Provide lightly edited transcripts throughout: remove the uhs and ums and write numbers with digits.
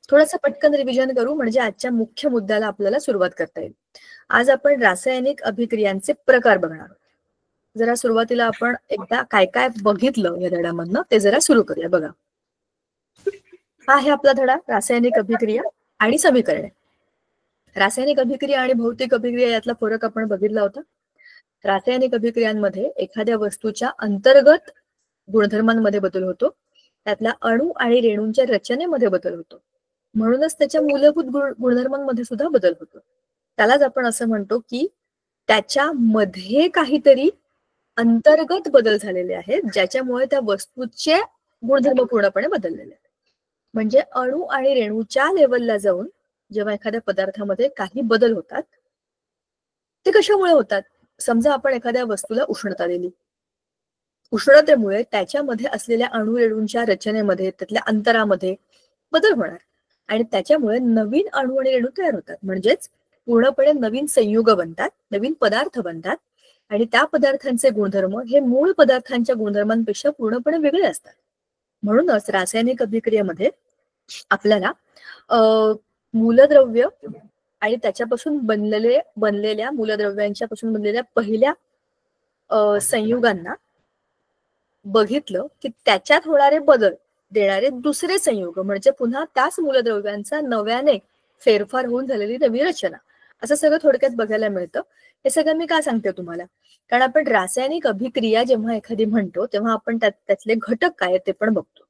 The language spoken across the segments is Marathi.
थोडंसं पटकन रिव्हिजन करू म्हणजे आजच्या मुख्य मुद्द्याला आपल्याला सुरुवात करता येईल. आज आपण रासायनिक अभिक्रियांचे प्रकार बघणार आहोत. जरा सुरुवातीला आपण एकदा काय काय बघितलं या धड्यामधनं ते जरा सुरू करूया. बघा, हा आहे आपला धडा, रासायनिक अभिक्रिया आणि समीकरणे. रासायनिक अभिक्रिया आणि भौतिक अभिक्रिया यातला फरक आपण बघितला होता. रासायनिक अभिक्रियांमध्ये एखाद्या वस्तूच्या अंतर्गत गुणधर्मांमध्ये बदल होतो, त्यातल्या अणू आणि रेणूंच्या रचनेमध्ये बदल होतो, म्हणूनच त्याच्या मूलभूत गुणधर्मांमध्ये सुद्धा बदल होतो. त्यालाच आपण असं म्हणतो की त्याच्यामध्ये काहीतरी अंतर्गत बदल झालेले आहेत ज्याच्यामुळे त्या वस्तूचे गुणधर्म पूर्णपणे बदललेले आहेत. म्हणजे अणू आणि रेणूच्या लेवलला जाऊन जेव्हा एखाद्या पदार्थामध्ये काही बदल होतात ते कशामुळे होतात? समजा आपण एखाद्या वस्तूला उष्णता दिली, उष्णतेमुळे त्याच्यामध्ये असलेल्या अणू रेणूंच्या रचनेमध्ये त्यातल्या अंतरामध्ये बदल होणार आणि त्याच्यामुळे नवीन अणू आणि रेणू तयार होतात, म्हणजेच पूर्णपणे नवीन संयुग बनतात, नवीन पदार्थ बनतात आणि त्या पदार्थांचे गुणधर्म हे मूळ पदार्थांच्या गुणधर्मांपेक्षा पूर्णपणे वेगळे असतात. म्हणूनच रासायनिक अभिक्रियेमध्ये आपल्याला मूलद्रव्य आणि त्याच्यापासून बनलेल्या मूलद्रव्यांच्या पासून बनलेल्या पहिल्या संयुगांना बघितलं की त्याच्यात होणारे बदल देणारे दुसरे संयुग म्हणजे पुन्हा त्याच मूलद्रव्यांचा नव्याने फेरफार होऊन झालेली नवी रचना, असं सगळं थोडक्यात बघायला मिळतं. हे सगळं मी का सांगते तुम्हाला? कारण आपण रासायनिक अभिक्रिया जेव्हा एखादी म्हणतो तेव्हा आपण त्यातले घटक काय ते पण बघतो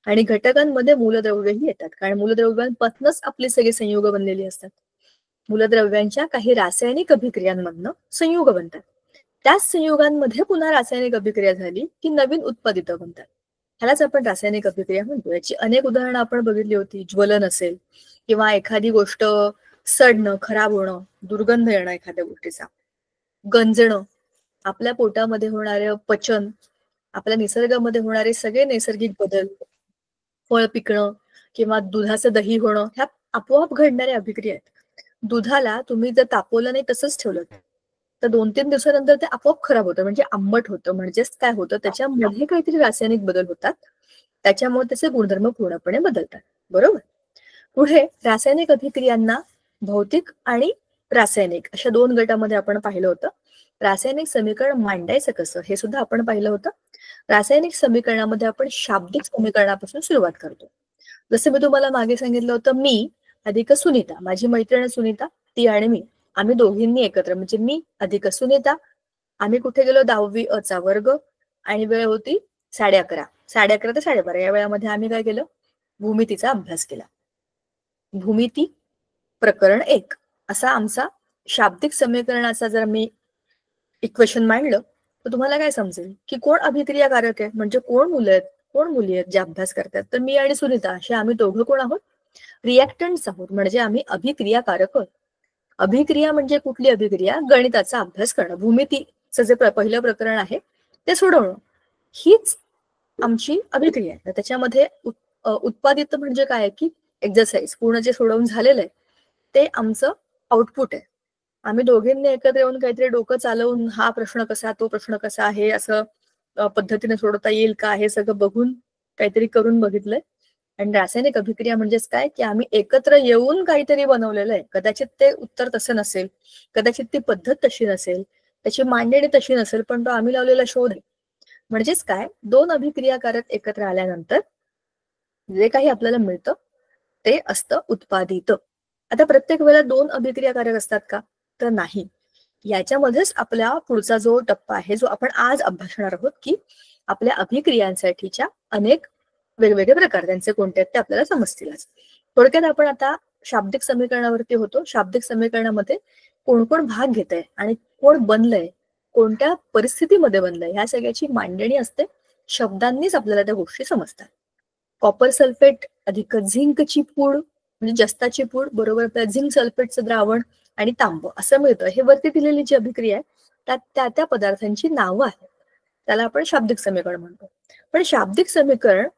आणि घटकांमध्ये मूलद्रव्यही येतात, कारण मूलद्रव्यांपासूनच आपली सगळी संयुग बनलेली असतात. मूलद्रव्यांच्या काही रासायनिक अभिक्रियांमधनं संयुग बनतात, त्याच संयुगांमध्ये पुन्हा रासायनिक अभिक्रिया झाली की नवीन उत्पादित बनतात. ह्यालाच आपण रासायनिक अभिक्रिया म्हणतो. याची अनेक उदाहरणं आपण बघितली होती. ज्वलन असेल किंवा एखादी गोष्ट सडणं, खराब होणं, दुर्गंध येणं एखाद्या गोष्टीचा, गंजणं, आपल्या पोटामध्ये होणारे पचन, आपल्या निसर्गामध्ये होणारे सगळे नैसर्गिक बदल, फळ पिकणं किंवा दुधाचं दही होणं, ह्या आपोआप घडणाऱ्या अभिक्रिया आहेत. दुधाला तुम्ही जर तापवलं नाही तसंच ठेवलं तर 2-3 दिवसानंतर ते आपोआप खराब होतं, म्हणजे आंबट होतं. म्हणजेच काय होतं, त्याच्यामध्ये काहीतरी रासायनिक बदल होतात, त्याच्यामुळे त्याचे गुणधर्म पूर्णपणे बदलतात. बरोबर. पुढे रासायनिक अभिक्रियांना भौतिक आणि रासायनिक अशा 2 गटामध्ये आपण पाहिलं होतं. रासायनिक समीकरण मांडायचं कसं हे सुद्धा आपण पाहिलं होतं. रासायनिक समीकरणामध्ये आपण शाब्दिक समीकरणापासून सुरुवात करतो. जसं मी तुम्हाला मागे सांगितलं होतं, मी अधिक सुनीता, माझी मैत्रीण सुनीता, ती आणि मी, आम्ही दोघींनी एकत्र, म्हणजे मी अधिक सुनीता, आम्ही कुठे गेलो 10वी अ चा वर्ग आणि वेळ होती 11:30 ते 12:30. या वेळामध्ये आम्ही काय केलं, भूमितीचा अभ्यास केला. भूमिती प्रकरण 1 असा आमचा शाब्दिक समीकरणाचा जर मी इक्वेशन मांडलं तर तुम्हाला काय समजेल की कोण अभिक्रियाकारक आहे, म्हणजे कोण मुलं आहेत, कोण मुली आहेत जे अभ्यास करतात. तर मी आणि सुनीता असे आम्ही दोघं कोण आहोत, रिॲक्टंट्स आहोत, म्हणजे आम्ही अभिक्रियाकारक आहोत. अभिक्रिया म्हणजे कुठली अभिक्रिया? गणिताचा अभ्यास करणं, भूमितीचं जे पहिलं प्रकरण आहे ते सोडवणं, हीच आमची अभिक्रिया आहे. त्याच्यामध्ये उत्पादित म्हणजे काय की एक्झरसाइज पूर्ण जे सोडवून झालेलं आहे ते आमचं आउटपुट आहे. आम्ही दोघींनी एकत्र येऊन काहीतरी डोकं चालवून हा प्रश्न कसा, तो प्रश्न कसा आहे, असं पद्धतीने सोडवता येईल का, हे सगळं बघून काहीतरी करून बघितलंय. आणि रासायनिक अभिक्रिया म्हणजेच काय की आम्ही एकत्र येऊन काहीतरी बनवलेलं आहे. कदाचित ते उत्तर तसं नसेल, कदाचित ती पद्धत तशी नसेल, त्याची मांडणी तशी नसेल, पण तो आम्ही लावलेला शोध आहे. म्हणजेच काय, 2 अभिक्रियाकारक एकत्र आल्यानंतर जे काही आपल्याला मिळतं ते असतं उत्पादित. आता प्रत्येक वेळेला 2 अभिक्रियाकारक असतात का? तर नाही. याच्यामध्येच आपला पुढचा जो टप्पा आहे जो आपण आज अभ्यासणार आहोत की आपल्या अभिक्रियांसाठीच्या अनेक वेगवेगळे प्रकार, त्यांचे कोणते आहेत ते आपल्याला समजतीलच. थोडक्यात आपण आता शाब्दिक समीकरणावरती होतो. शाब्दिक समीकरणामध्ये कोण कोण भाग घेत आहे आणि कोण बनलंय, कोणत्या परिस्थितीमध्ये बनलंय, ह्या सगळ्याची मांडणी असते. शब्दांनीच आपल्याला त्या गोष्टी समजतात. कॉपर सल्फेट अधिक झिंकची पूड म्हणजे जस्ताची पूड बरोबर आपल्या झिंक सल्फेटचं द्रावण आणि तांब असं मिळतं. हे वरती दिलेली जी अभिक्रिया आहे त्यात त्या पदार्थांची नावं आहेत, त्याला आपण शाब्दिक समीकरण म्हणतो. पण शाब्दिक समीकरण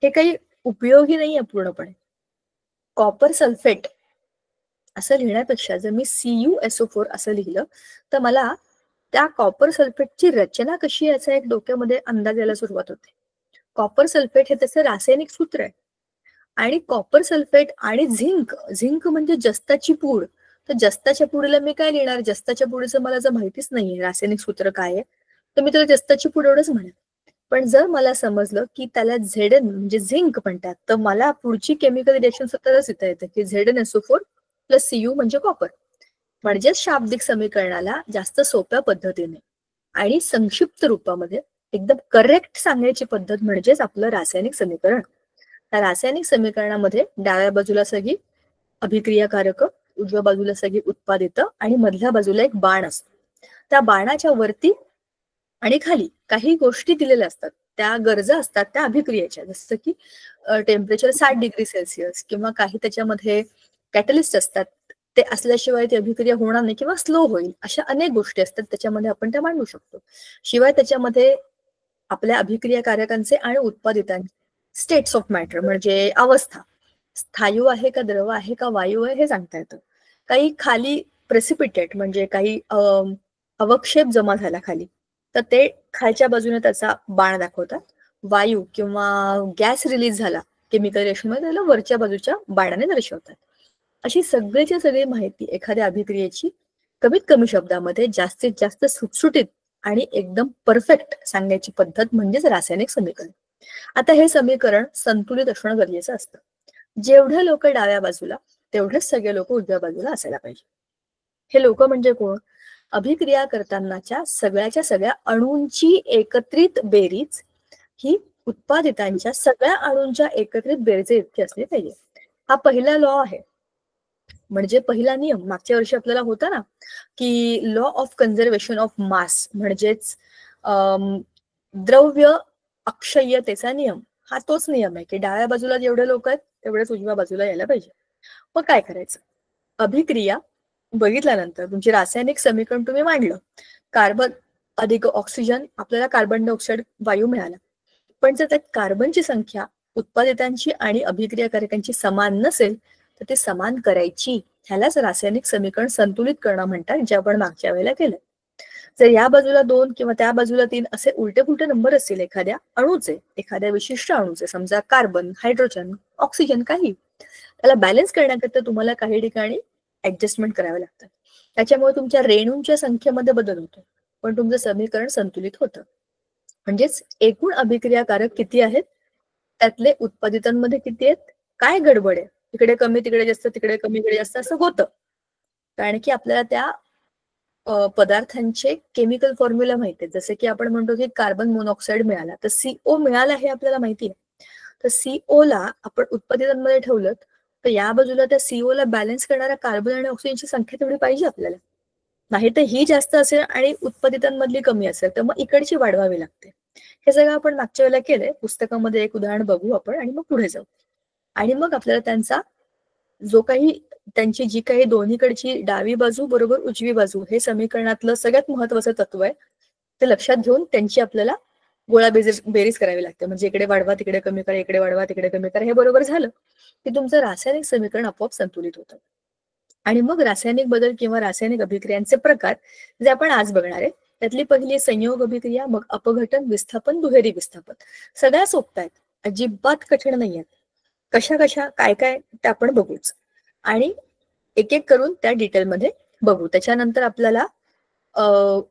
हे काही उपयोगी नाही आहे पूर्णपणे. कॉपर सल्फेट असं लिहिण्यापेक्षा जर मी CuSO4 असं लिहिलं तर मला त्या कॉपर सल्फेटची रचना कशी याचा एक डोक्यामध्ये अंदाज यायला सुरुवात होते. कॉपर सल्फेट हे त्याचं रासायनिक सूत्र आहे आणि कॉपर सल्फेट आणि झिंक. झिंक म्हणजे जस्ताची पूड. तर जस्ताच्या पुडीला मी काय लिहिणार? जस्ताच्या पुडीचं मला जर माहितीच नाहीये रासायनिक सूत्र काय आहे, तर मी त्याला जस्ताची पूड एवढंच म्हणेन. पण जर मला समजलं की त्याला झेडन म्हणजे झिंक म्हणतात, तर मला पुढची केमिकल रिएक्शन स्वतःच येता येतं की ZnSO4 प्लस Cu म्हणजे कॉपर. म्हणजेच शाब्दिक समीकरणाला जास्त सोप्या पद्धतीने आणि संक्षिप्त रूपामध्ये एकदम करेक्ट सांगायची पद्धत म्हणजेच आपलं रासायनिक समीकरण. त्या रासायनिक समीकरणामध्ये डाव्या बाजूला सगळी अभिक्रियाकारक, उजव्या बाजूला सगळी उत्पादित आणि मधल्या बाजूला एक बाण असतो. त्या बाणाच्या वरती आणि खाली काही गोष्टी दिलेल्या असतात, त्या गरजा असतात त्या अभिक्रियेच्या, जसं की टेम्परेचर 60°C किंवा काही त्याच्यामध्ये कॅटलिस्ट असतात, ते असल्याशिवाय ती अभिक्रिया होणार नाही किंवा स्लो होईल. अशा अनेक गोष्टी असतात त्याच्यामध्ये आपण त्या मांडू शकतो. शिवाय त्याच्यामध्ये आपल्या अभिक्रियाकारकांचे आणि उत्पादितांचे स्टेट्स ऑफ मॅटर म्हणजे अवस्था, स्थायू आहे का द्रव आहे का वायू आहे हे सांगता येतं. काही खाली प्रेसिपिटेट म्हणजे काही अवक्षेप जमा झाला खाली, तर ते खालच्या बाजूने त्याचा बाण दाखवतात. वायू किंवा गॅस रिलीज झाला केमिकल रिएक्शन मध्ये, त्याला वरच्या बाजूच्या बाणाने दर्शवतात. अशी सगळीची सगळी माहिती एखाद्या अभिक्रियेची कमीत कमी शब्दामध्ये जास्तीत जास्त सुटसुटीत आणि एकदम परफेक्ट सांगण्याची पद्धत म्हणजेच रासायनिक समीकरण. आता हे समीकरण संतुलित असणं गरजेचं असतं. जेवढे लोक डाव्या बाजूला तेवढेच सगळे लोक उजव्या बाजूला असायला पाहिजे. हे लोक म्हणजे कोण? अभिक्रिया करतानाच्या सगळ्याच्या सगळ्या अणूंची एकत्रित बेरीज ही उत्पादितांच्या सगळ्या अणूंच्या एकत्रित बेरजे इतकी असली पाहिजे. हा पहिला लॉ आहे, म्हणजे पहिला नियम. मागच्या वर्षी आपल्याला होता ना की law of conservation of mass, म्हणजेच द्रव्य अक्षय्यतेचा नियम. हा तोच नियम आहे की डाव्या बाजूला जेवढे लोक आहेत तेवढेच उजव्या बाजूला यायला पाहिजे. मग काय करायचं? अभिक्रिया बघितल्यानंतर तुमचे रासायनिक समीकरण तुम्ही मांडलं, कार्बन अधिक ऑक्सिजन, आपल्याला कार्बन डायऑक्साईड वायू मिळाला. पण जर त्यात कार्बनची संख्या उत्पादितांची आणि अभिक्रियाकारकांची समान नसेल तर ते समान करायची. ह्यालाच रासायनिक समीकरण संतुलित करणं म्हणतात, जे आपण मागच्या वेळेला केलं. जर या बाजूला 2 किंवा त्या बाजूला 3 असे उलटे पुलटे नंबर असतील एखाद्या अणूचे, एखाद्या विशिष्ट अणूचे, समजा कार्बन, हायड्रोजन, ऑक्सिजन, काही, त्याला बॅलन्स करण्याकरता तुम्हाला काही ठिकाणी ऍडजस्टमेंट करावे लागतात. त्याच्यामुळे तुमच्या रेणूंच्या संख्येमध्ये बदल होतो, पण तुमचं समीकरण संतुलित होतं. म्हणजेच एकूण अभिक्रियाकारक किती आहेत, त्यातले उत्पादितांमध्ये किती आहेत, काय गडबड आहे, इकडे कमी तिकडे जास्त, तिकडे कमी इकडे जास्त असं होतं. कारण की आपल्याला त्या पदार्थांचे केमिकल फॉर्म्युला माहिती आहे. जसे की आपण म्हणतो की कार्बन मोनॉक्साईड मिळाला तर CO मिळाला हे आपल्याला माहिती आहे. तर CO ला आपण उत्पादितांमध्ये ठेवलं तर या बाजूला त्या CO ला बॅलन्स करणाऱ्या कार्बन आणि ऑक्सिजनची संख्या तेवढी पाहिजे आपल्याला. नाही तर ही जास्त असेल आणि उत्पादितांमधली कमी असेल तर मग इकडची वाढवावी लागते. हे सगळं आपण मागच्या वेळेला केलंय. पुस्तकामध्ये एक उदाहरण बघू आपण आणि मग पुढे जाऊ. आणि मग आपल्याला त्यांचा जो काही त्यांची जी काही दोन्हीकडची डावी बाजू बरोबर उजवी बाजू हे समीकरणातलं सगळ्यात महत्वाचं तत्व आहे, ते लक्षात घेऊन त्यांची आपल्याला गोळा बेरीज करावी लागते. म्हणजे इकडे वाढवा तिकडे कमी करा, इकडे वाढवा तिकडे कमी करा, हे बरोबर झालं की तुमचं रासायनिक समीकरण आपोआप संतुलित होतं. आणि मग रासायनिक बदल किंवा रासायनिक अभिक्रियांचे प्रकार जे आपण आज बघणार आहे, त्यातली पहिली संयोग अभिक्रिया, मग अपघटन, विस्थापन, दुहेरी विस्थापन. सगळ्या सोप्या आहेत, अजिबात कठीण नाही आहेत. कशा कशा काय काय ते आपण बघूच आणि एक एक करून त्या डिटेलमध्ये बघू. त्याच्यानंतर आपल्याला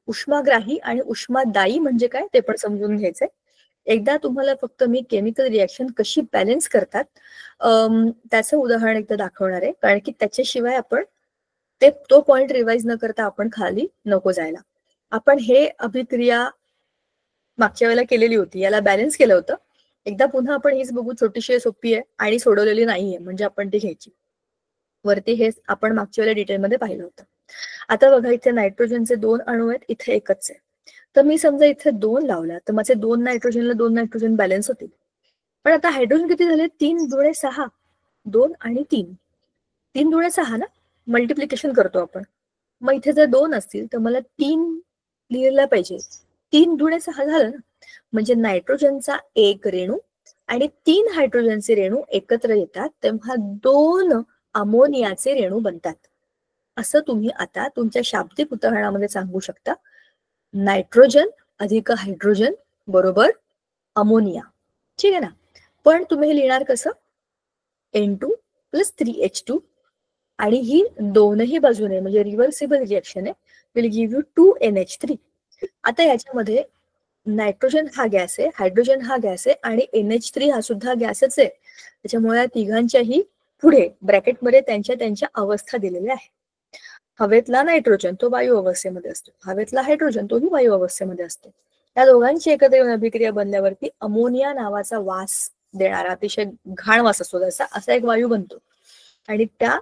उष्माग्राही आणि उष्मादायी म्हणजे काय ते पण समजून घ्यायचंय. एकदा तुम्हाला फक्त मी केमिकल रिएक्शन कशी बॅलन्स करतात त्याचं उदाहरण एकदा दाखवणार आहे, कारण की त्याच्याशिवाय आपण तो पॉइंट रिवाइज न करता आपण खाली नको जायला. आपण हे अभिक्रिया मागच्या वेळेला केलेली होती, याला बॅलन्स केलं होतं. एकदा पुन्हा आपण हीच बघू, छोटीशी सोपी आहे आणि सोडवलेली नाहीये, म्हणजे आपण ती घ्यायची. वरती हे आपण मागच्या वेळेला डिटेलमध्ये पाहिलं होतं. आता बघा, इथे नायट्रोजनचे 2 अणू आहेत, इथे एकच आहे. तर मी समजा इथे 2 लावला तर माझे 2 नायट्रोजनला 2 नायट्रोजन बॅलन्स होतील. पण आता हायड्रोजन किती झाले? 3 दुणे 6. 2 आणि 3, 3 दुणे 6 ना, मल्टिप्लिकेशन करतो आपण. मग इथे जर 2 असतील तर मला 3 लिहायला पाहिजे. 3 दुणे 6 झालं ना, म्हणजे नायट्रोजनचा 1 रेणू आणि 3 हायड्रोजनचे रेणू एकत्र येतात तेव्हा 2 अमोनियाचे रेणू बनतात. असं तुम्ही आता तुमच्या शाब्दिक उदाहरणामध्ये सांगू शकता, नायट्रोजन अधिक हायड्रोजन बरोबर अमोनिया. ठीक आहे ना. पण तुम्ही हे लिहिणार कसं? N2 प्लस 3H2 आणि ही दोनही बाजूने म्हणजे रिव्हर्सिबल रिएक्शन आहे, विल गिव्ह यू 2NH3. आता याच्यामध्ये नायट्रोजन हा गॅस आहे, हायड्रोजन हा गॅस आहे आणि NH3 हा सुद्धा गॅसच आहे. त्याच्यामुळे या तिघांच्याही पुढे ब्रॅकेटमध्ये त्यांच्या त्यांच्या अवस्था दिलेल्या आहेत. हवेतला नायट्रोजन तो वायू अवस्थेमध्ये असतो, हवेतला हायड्रोजन तोही वायू अवस्थेमध्ये असतो. या दोघांची एकत्र येऊन अभिक्रिया बनल्यावरती अमोनिया नावाचा वास देणारा, अतिशय घाण वास असतो त्याचा, असा एक वायू बनतो. आणि त्या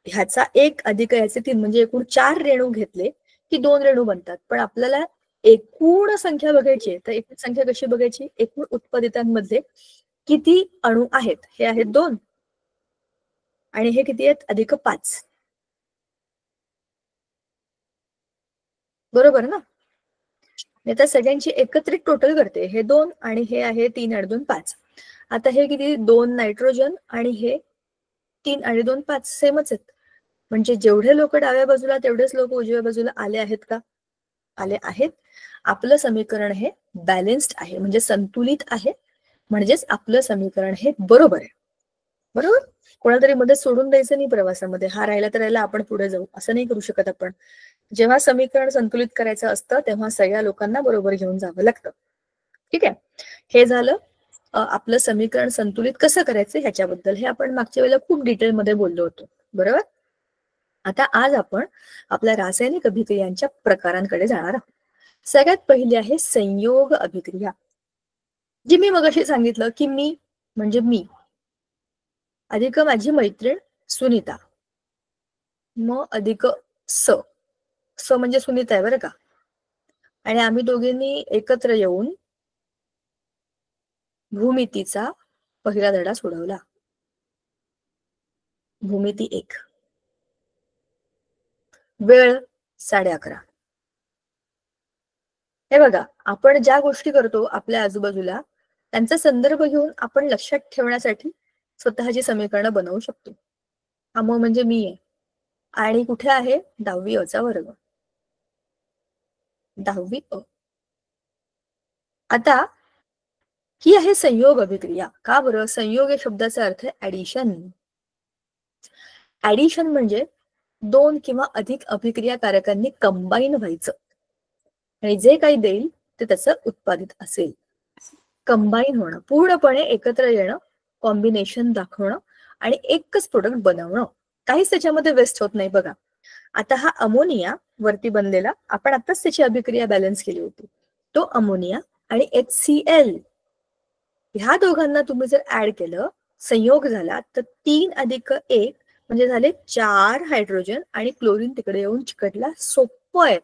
ह्याचा 1 अधिक याचे 3 म्हणजे एकूण 4 रेणू घेतले की 2 रेणू बनतात. पण आपल्याला एकूण संख्या बघायची आहे, तर एकूण संख्या कशी बघायची, एकूण उत्पादितांमध्ये किती अणू आहेत, हे आहेत 2 आणि हे किती आहेत, अधिक 5. बरोबर ना. आता सगळ्यांची एकत्रित टोटल करते, हे 2 आणि हे आहे 3 आणि 2 5. आता हे किती, 2 नायट्रोजन आणि हे 3 आणि 2 5 सेमच आहेत. म्हणजे जेवढे लोक डाव्या बाजूला तेवढेच लोक उजव्या बाजूला आले आहेत का, आले आहेत. आपलं समीकरण हे बॅलेन्स्ड आहे, म्हणजे संतुलित आहे, म्हणजेच आपलं समीकरण हे बरोबर आहे. बरोबर. कोणातरी मध्ये सोडून द्यायचं नाही प्रवासामध्ये, हा राहिला तर राहिला, आपण पुढे जाऊ, असं नाही करू शकत आपण. जेव्हा समीकरण संतुलित करायचं असतं तेव्हा सगळ्या लोकांना बरोबर घेऊन जावं लागतं. ठीक आहे. हे झालं आपलं समीकरण संतुलित कसं करायचं ह्याच्याबद्दल. हे आपण मागच्या वेळेला खूप डिटेलमध्ये बोललो होतो. बरोबर. आता आज आपण आपल्या रासायनिक अभिक्रियांच्या प्रकारांकडे जाणार आहोत. सगळ्यात पहिली आहे संयोग अभिक्रिया, जी मी मगाशी सांगितलं की मी म्हणजे मी अधिक माझी मैत्रीण सुनीता, मग अधिक स म्हणजे सुनीता आहे बरं का, आणि आम्ही दोघींनी एकत्र येऊन भूमितीचा पहिला धडा सोडवला. भूमिती 1, वेळ 11:30. हे बघा, आपण ज्या गोष्टी करतो आपल्या आजूबाजूला त्यांचा संदर्भ घेऊन आपण लक्षात ठेवण्यासाठी स्वतःची समीकरणं बनवू शकतो. हा मग म्हणजे मी आहे, आणि कुठे आहे, 10वी अ चा वर्ग, 10वी अ. आता ही आहे संयोग अभिक्रिया. का बरं, संयोग या शब्दाचा अर्थ आहे ऍडिशन. ऍडिशन म्हणजे 2 किंवा अधिक अभिक्रियाकारकांनी कंबाईन व्हायचं आणि जे काही देईल ते त्याचं उत्पादित असेल. कंबाईन होणं, पूर्णपणे एकत्र येणं, कॉम्बिनेशन दाखवणं आणि एकच प्रोडक्ट बनवणं, काहीच त्याच्यामध्ये वेस्ट होत नाही. बघा, आता हा अमोनिया वरती बनलेला, आपण आताच त्याची अभिक्रिया बॅलन्स केली होती. तो अमोनिया आणि HCl ह्या दोघांना तुम्ही जर ऍड केलं, संयोग झाला, तर 3 अधिक 1 म्हणजे झाले 4 हायड्रोजन आणि क्लोरीन तिकडे येऊन चिकटला. सोपं आहे.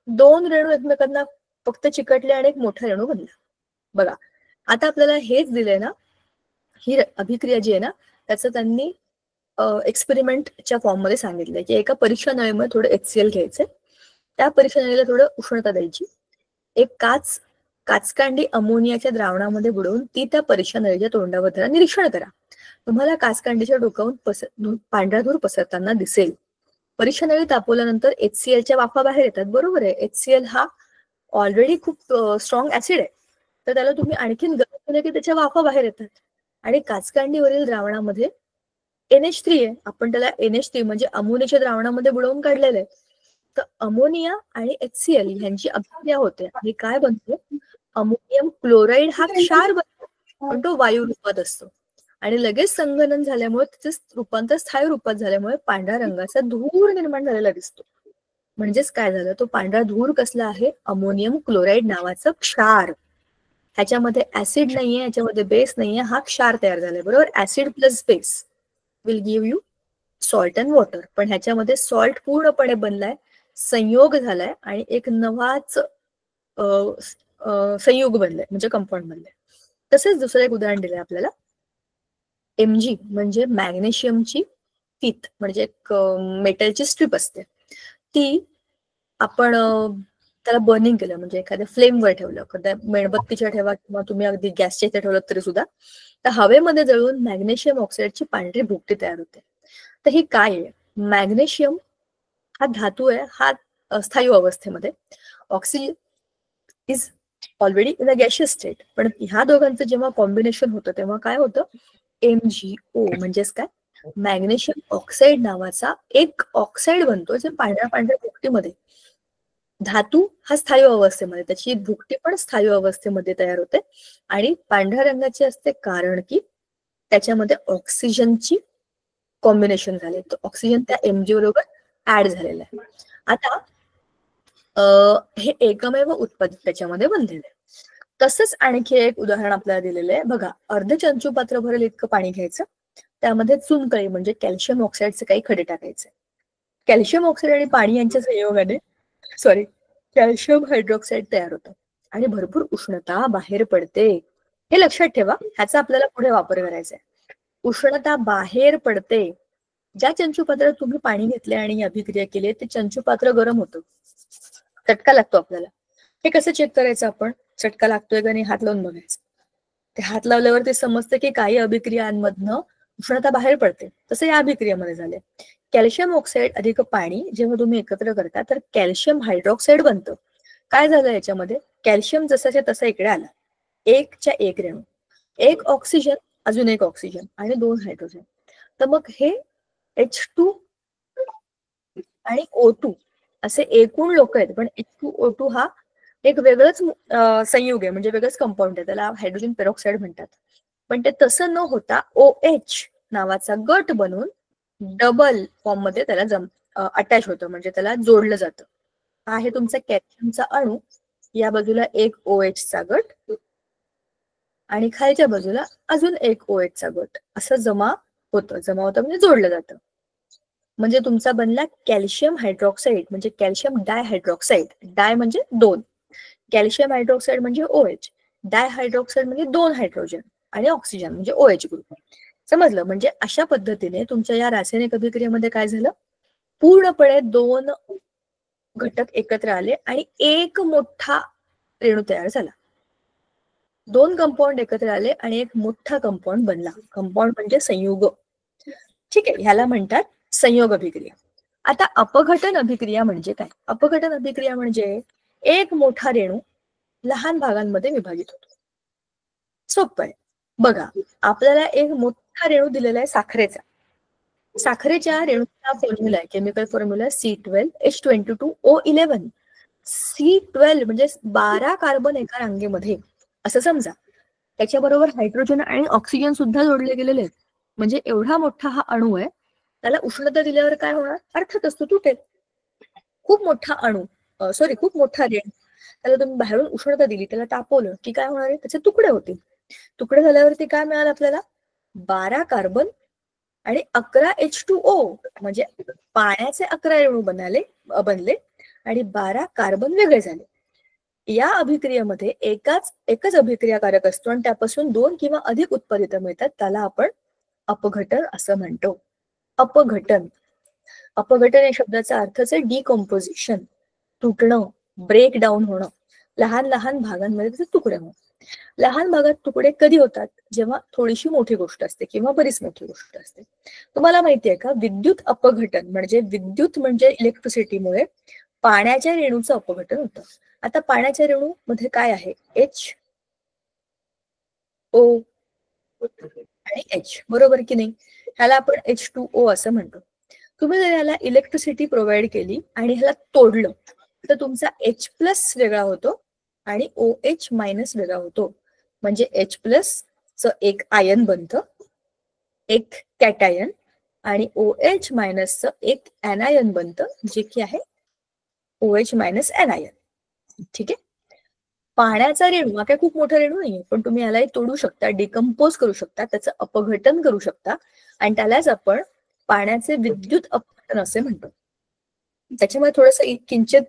2 रेणू एकमेकांना फक्त चिकटले आणि एक मोठा रेणू बनला. बघा, आता आपल्याला हेच दिलंय ना, ही अभिक्रिया जी आहे ना, त्याचं त्यांनी एक्सपेरिमेंटच्या फॉर्म मध्ये सांगितलंय की एका परीक्षा नळीमध्ये थोडं HCl घ्यायचंय, त्या परीक्षा नळीला थोडं उष्णता द्यायची, एक काचकांडी अमोनियाच्या द्रावणामध्ये बुडवून ती त्या परीक्षा नळीच्या तोंडावर धरा, निरीक्षण करा. तुम्हाला काचकांडीच्या डोकावून पांढरा धूर पसरताना दिसेल. परीक्षा नळी तापवल्यानंतर HClच्या वाफा बाहेर येतात. बरोबर आहे, HCl हा ऑलरेडी खूप स्ट्रॉंग ऍसिड आहे, तर त्याला तुम्ही आणखीन गरम केलं की त्याच्या वाफा बाहेर येतात. आणि काचकांडीवरील द्रावणामध्ये NH3 आहे, आपण त्याला NH3 म्हणजे अमोनियाच्या द्रावणामध्ये बुडवून काढलेलं आहे. तर अमोनिया आणि HCl ह्यांची अभिक्रिया होते आणि काय बनतो, अमोनियम क्लोराईड हा क्षार बनतो, पण तो वायू रूपात असतो. आणि लगेच संगणन झाल्यामुळे त्याचे रूपांतर स्थायी रूपात झाल्यामुळे पांढऱ्या रंगाचा धूर निर्माण झालेला दिसतो. म्हणजेच काय झालं, तो पांढरा धूर कसला आहे, अमोनियम क्लोराईड नावाचं क्षार. ह्याच्यामध्ये ऍसिड नाहीये, ह्याच्यामध्ये बेस नाहीये, हा क्षार तयार झालाय. बरोबर, acid plus base will give you salt and water. पण ह्याच्यामध्ये सॉल्ट पूर्णपणे बनलाय, संयोग झालाय आणि एक नवाच संयुग बनलाय, म्हणजे कंपाऊंड बनलाय. तसेच दुसरं एक उदाहरण दिलंय आपल्याला, Mg म्हणजे मॅग्नेशियमची फीत, म्हणजे एक मेटलची स्ट्रीप असते, ती आपण त्याला बर्निंग केलं, म्हणजे एखाद्या फ्लेमवर ठेवलं, एखाद्या मेणबत्तीच्या ठेवा किंवा तुम्ही अगदी गॅसच्या इथे ठेवलं तरी सुद्धा, तर हवेमध्ये जळून मॅग्नेशियम ऑक्साईडची पांढरी भुकटी तयार होते. तर ही काय आहे, मॅग्नेशियम हा धातू आहे, हा अस्थायू अवस्थेमध्ये, oxygen is already in a gaseous state. पण ह्या दोघांचं जेव्हा कॉम्बिनेशन होतं तेव्हा काय होतं, MgO म्हणजेच काय, मॅग्नेशियम ऑक्साईड नावाचा एक ऑक्साईड बनतो जे पांढऱ्या पांढऱ्या भुकटीमध्ये, धातू हा स्थायू अवस्थेमध्ये, त्याची भुकटी पण स्थायू अवस्थेमध्ये तयार होते आणि पांढऱ्या रंगाची असते कारण की त्याच्यामध्ये ऑक्सिजनची कॉम्बिनेशन झाले, तर ऑक्सिजन त्या Mg बरोबर ऍड झालेला आहे. आता हे एकमेव उत्पादित त्याच्यामध्ये बनलेलं आहे. तसंच आणखी एक उदाहरण आपल्याला दिलेलं आहे बघा, अर्ध चंचुपात्र भरेल इतकं पाणी घ्यायचं, त्यामध्ये चुनकळी म्हणजे कॅल्शियम ऑक्साईडचे काही खडे टाकायचे. कॅल्शियम ऑक्साईड आणि पाणी यांच्या संयोगाने कॅल्शियम हायड्रॉक्साईड तयार होतं आणि भरपूर उष्णता बाहेर पडते. हे लक्षात ठेवा, ह्याचा आपल्याला पुढे वापर करायचा आहे. उष्णता बाहेर पडते. ज्या चंचुपात्रात तुम्ही पाणी घेतले आणि अभिक्रिया केली ते चंचुपात्र गरम होतं, चटका लागतो आपल्याला. हे कसं चेक करायचं आपण, चटका लागतोय का नाही हात लावून बघायचं. ते हात लावल्यावर ते समजतं की काही अभिक्रियांमधनं उष्णता बाहेर पडते. तसं या अभिक्रियेमध्ये झाले. कॅल्शियम ऑक्साईड अधिक पाणी जेव्हा तुम्ही एकत्र करता तर कॅल्शियम हायड्रॉक्साईड बनतं. काय झालं याच्यामध्ये, कॅल्शियम जसाच्या तसा इकडे आला, 1च्या 1 रेणू, 1 ऑक्सिजन अजून 1 ऑक्सिजन आणि 2 हायड्रोजन. तर मग हे H2 आणि O2 असे एकूण लोक आहेत, पण H2O2 हा एक वेगळंच संयुग आहे, म्हणजे वेगळंच कंपाऊंड आहे, त्याला हायड्रोजन पेरॉक्साईड म्हणतात. पण ते तसं न होता OH नावाचा गट बनून डबल फॉर्म मध्ये त्याला अटॅच होतं, म्हणजे त्याला जोडलं जातं. हा आहे तुमचा कॅल्शियमचा अणू, या बाजूला एक OH चा गट आणि खालच्या बाजूला अजून एक OH चा गट, असं जमा होतं म्हणजे जोडलं जातं. म्हणजे तुमचा बनला कॅल्शियम हायड्रॉक्साईड म्हणजे कॅल्शियम डायहायड्रॉक्साईड. डाय म्हणजे 2, कॅल्शियम हायड्रॉक्साईड म्हणजे OH, डायहायड्रॉक्साईड म्हणजे 2 हायड्रोजन आणि ऑक्सिजन म्हणजे OH ग्रुप. समजलं? म्हणजे अशा पद्धतीने तुमच्या या रासायनिक अभिक्रियेमध्ये काय झालं, पूर्णपणे 2 घटक एकत्र आले आणि एक मोठा रेणू तयार झाला. 2 कंपाऊंड एकत्र आले आणि एक मोठा कंपाऊंड बनला. कंपाऊंड म्हणजे संयुग. ठीक आहे, ह्याला म्हणतात संयोग अभिक्रिया. आता अपघटन अभिक्रिया म्हणजे काय? अपघटन अभिक्रिया म्हणजे एक मोठा रेणू लहान भागांमध्ये विभाजित होतो. सोपं आहे. बघा, आपल्याला एक मोठा रेणू दिलेला आहे साखरेचा. साखरेच्या रेणूचा फॉर्म्युला आहे, केमिकल फॉर्म्युला C12H22O11. C12 म्हणजे 12 कार्बन एका रांगेमध्ये असं समजा. त्याच्याबरोबर हायड्रोजन आणि ऑक्सिजन सुद्धा जोडले गेलेले आहेत. म्हणजे एवढा मोठा हा अणू आहे, त्याला उष्णता दिल्यावर काय होणार, अर्थातच तो तुटेल. खूप मोठा अणू, खूप मोठा रेणू, त्याला तुम्ही बाहेरून उष्णता दिली, त्याला तापवलं की काय होणार आहे, त्याचे तुकडे होतील. तुकडे झाल्यावरती काय मिळालं आपल्याला, 12 कार्बन आणि 11 H2O, म्हणजे पाण्याचे 11 रेणू बनले आणि 12 कार्बन वेगळे झाले. या अभिक्रियेमध्ये एकच अभिक्रियाकारक असतो आणि त्यापासून 2 किंवा अधिक उत्पादित मिळतात, त्याला आपण अपघटन असं म्हणतो. अपघटन या शब्दाचा अर्थच आहे डिकम्पोजिशन, तुटणं, ब्रेक डाऊन होणं, लहान लहान भागांमध्ये त्याचे तुकडे होणं. लहान भागात तुकडे कधी होतात, जेव्हा थोडीशी मोठी गोष्ट असते किंवा बरीच मोठी गोष्ट असते. तुम्हाला माहितीये का, विद्युत अपघटन म्हणजे विद्युत म्हणजे इलेक्ट्रिसिटीमुळे पाण्याच्या रेणूचं अपघटन होतं. आता पाण्याच्या रेणू मध्ये काय आहे, HO आणि H, बरोबर की नाही? ह्याला आपण H2O असं म्हणतो. तुम्ही जर ह्याला इलेक्ट्रिसिटी प्रोव्हाइड केली आणि ह्याला तोडलं तर तुमचा H+ वेगळा होतो आणि OH- वेगळा होतो. म्हणजे H+ च एक आयन बनतं, एक कॅटायन, आणि OH- च एक ऍनायन बनतं, जे की आहे OH- ऍनायन. ठीक आहे. पाण्याचा रेणू हा काय खूप मोठा रेणू नाहीये, पण तुम्ही यालाही तोडू शकता, डिकम्पोज करू शकता, त्याचं अपघटन करू शकता आणि त्यालाच आपण पाण्याचे विद्युत अपघटन असे म्हणतो. त्याच्यामुळे थोडस किंचित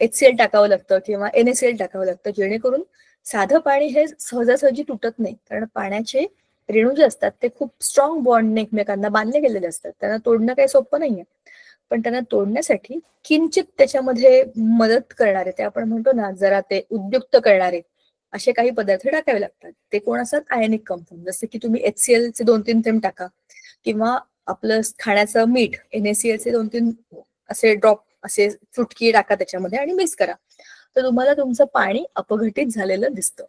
HCl टाकावं लागतं किंवा NaCl टाकावं लागतं, जेणेकरून साधं पाणी हे सहजासहजी तुटत नाही. कारण पाण्याचे रेणू जे असतात ते खूप स्ट्रॉंग बॉन्डने एकमेकांना बांधले गेलेले असतात, त्यांना तोडणं काही सोपं नाहीये. पण त्यांना तोडण्यासाठी किंचित त्याच्यामध्ये मदत करणारे, ते आपण म्हणतो ना जरा ते उद्युक्त करणारे असे काही पदार्थ टाकावे लागतात. ते कोण असतात, आयनिक कंपाऊंड. जसं की तुम्ही HCl चे 2-3 थेंब टाका किंवा आपलं खाण्याचं मीठ NaCl चे 2-3 असे ड्रॉप, असे चुटकी टाका त्याच्यामध्ये आणि मिक्स करा, तर तुम्हाला तुमचं पाणी अपघटित झालेलं दिसतं.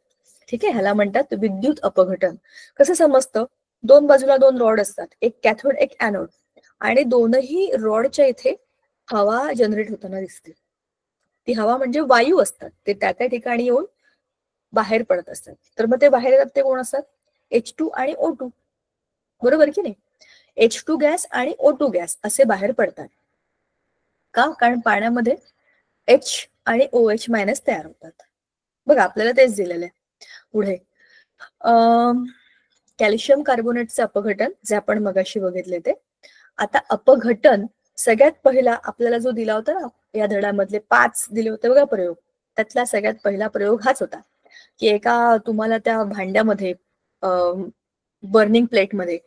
ठीक आहे, ह्याला म्हणतात विद्युत अपघटन. कसं समजतं, दोन बाजूला दोन रॉड असतात, एक कॅथोड एक ॲनोड, आणि दोनही रॉडच्या इथे हवा जनरेट होताना दिसते. ती हवा म्हणजे वायू असतात, ते त्या त्या ठिकाणी येऊन बाहेर पडत असतात. तर मग ते बाहेर येतात ते कोण असतात? H2 आणि O2, बरोबर की नाही? H2 गॅस आणि O2 गॅस असे बाहेर पडतात. का? कारण पाण्यामध्ये H आणि OH मायनस तयार होतात. बघा आपल्याला तेच दिलेलं आहे. पुढे कॅल्शियम कार्बोनेटचे अपघटन, जे आपण मगाशी बघितले ते. आता अपघटन सगळ्यात पहिला आपल्याला जो दिला होता ना या धड्यामधले 5 दिले होते बघा प्रयोग, त्यातला सगळ्यात पहिला प्रयोग हाच होता की एका तुम्हाला त्या भांड्यामध्ये बर्निंग प्लेटमध्ये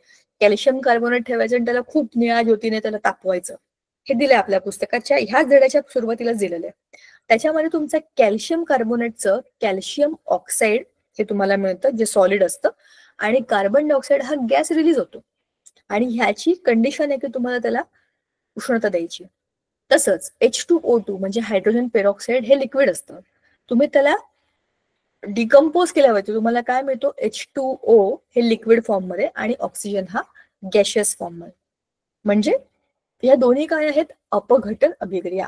कॅल्शियम कार्बोनेट ठेवायचं आणि त्याला खूप निळ्या ज्योतीने त्याला तापवायचं. हे दिलंय आपल्या पुस्तकाच्या ह्याच धड्याच्या सुरुवातीलाच दिलेलं आहे. त्याच्यामध्ये तुमचं कॅल्शियम कार्बोनेटचं कॅल्शियम ऑक्साईड हे तुम्हाला मिळतं, जे सॉलिड असतं, आणि कार्बन डायऑक्साईड हा गॅस रिलीज होतो, आणि ह्याची कंडिशन आहे की तुम्हाला त्याला उष्णता द्यायची. तसंच H2O2 म्हणजे हायड्रोजन पेरॉक्साईड हे लिक्विड असतं. तुम्ही त्याला डिकम्पोज केल्यावरती तुम्हाला काय मिळतो? H2O हे लिक्विड फॉर्म मध्ये आणि ऑक्सिजन हा गॅशियस फॉर्म मध्ये. म्हणजे या दोन्ही काय आहेत? अपघटन अभिक्रिया.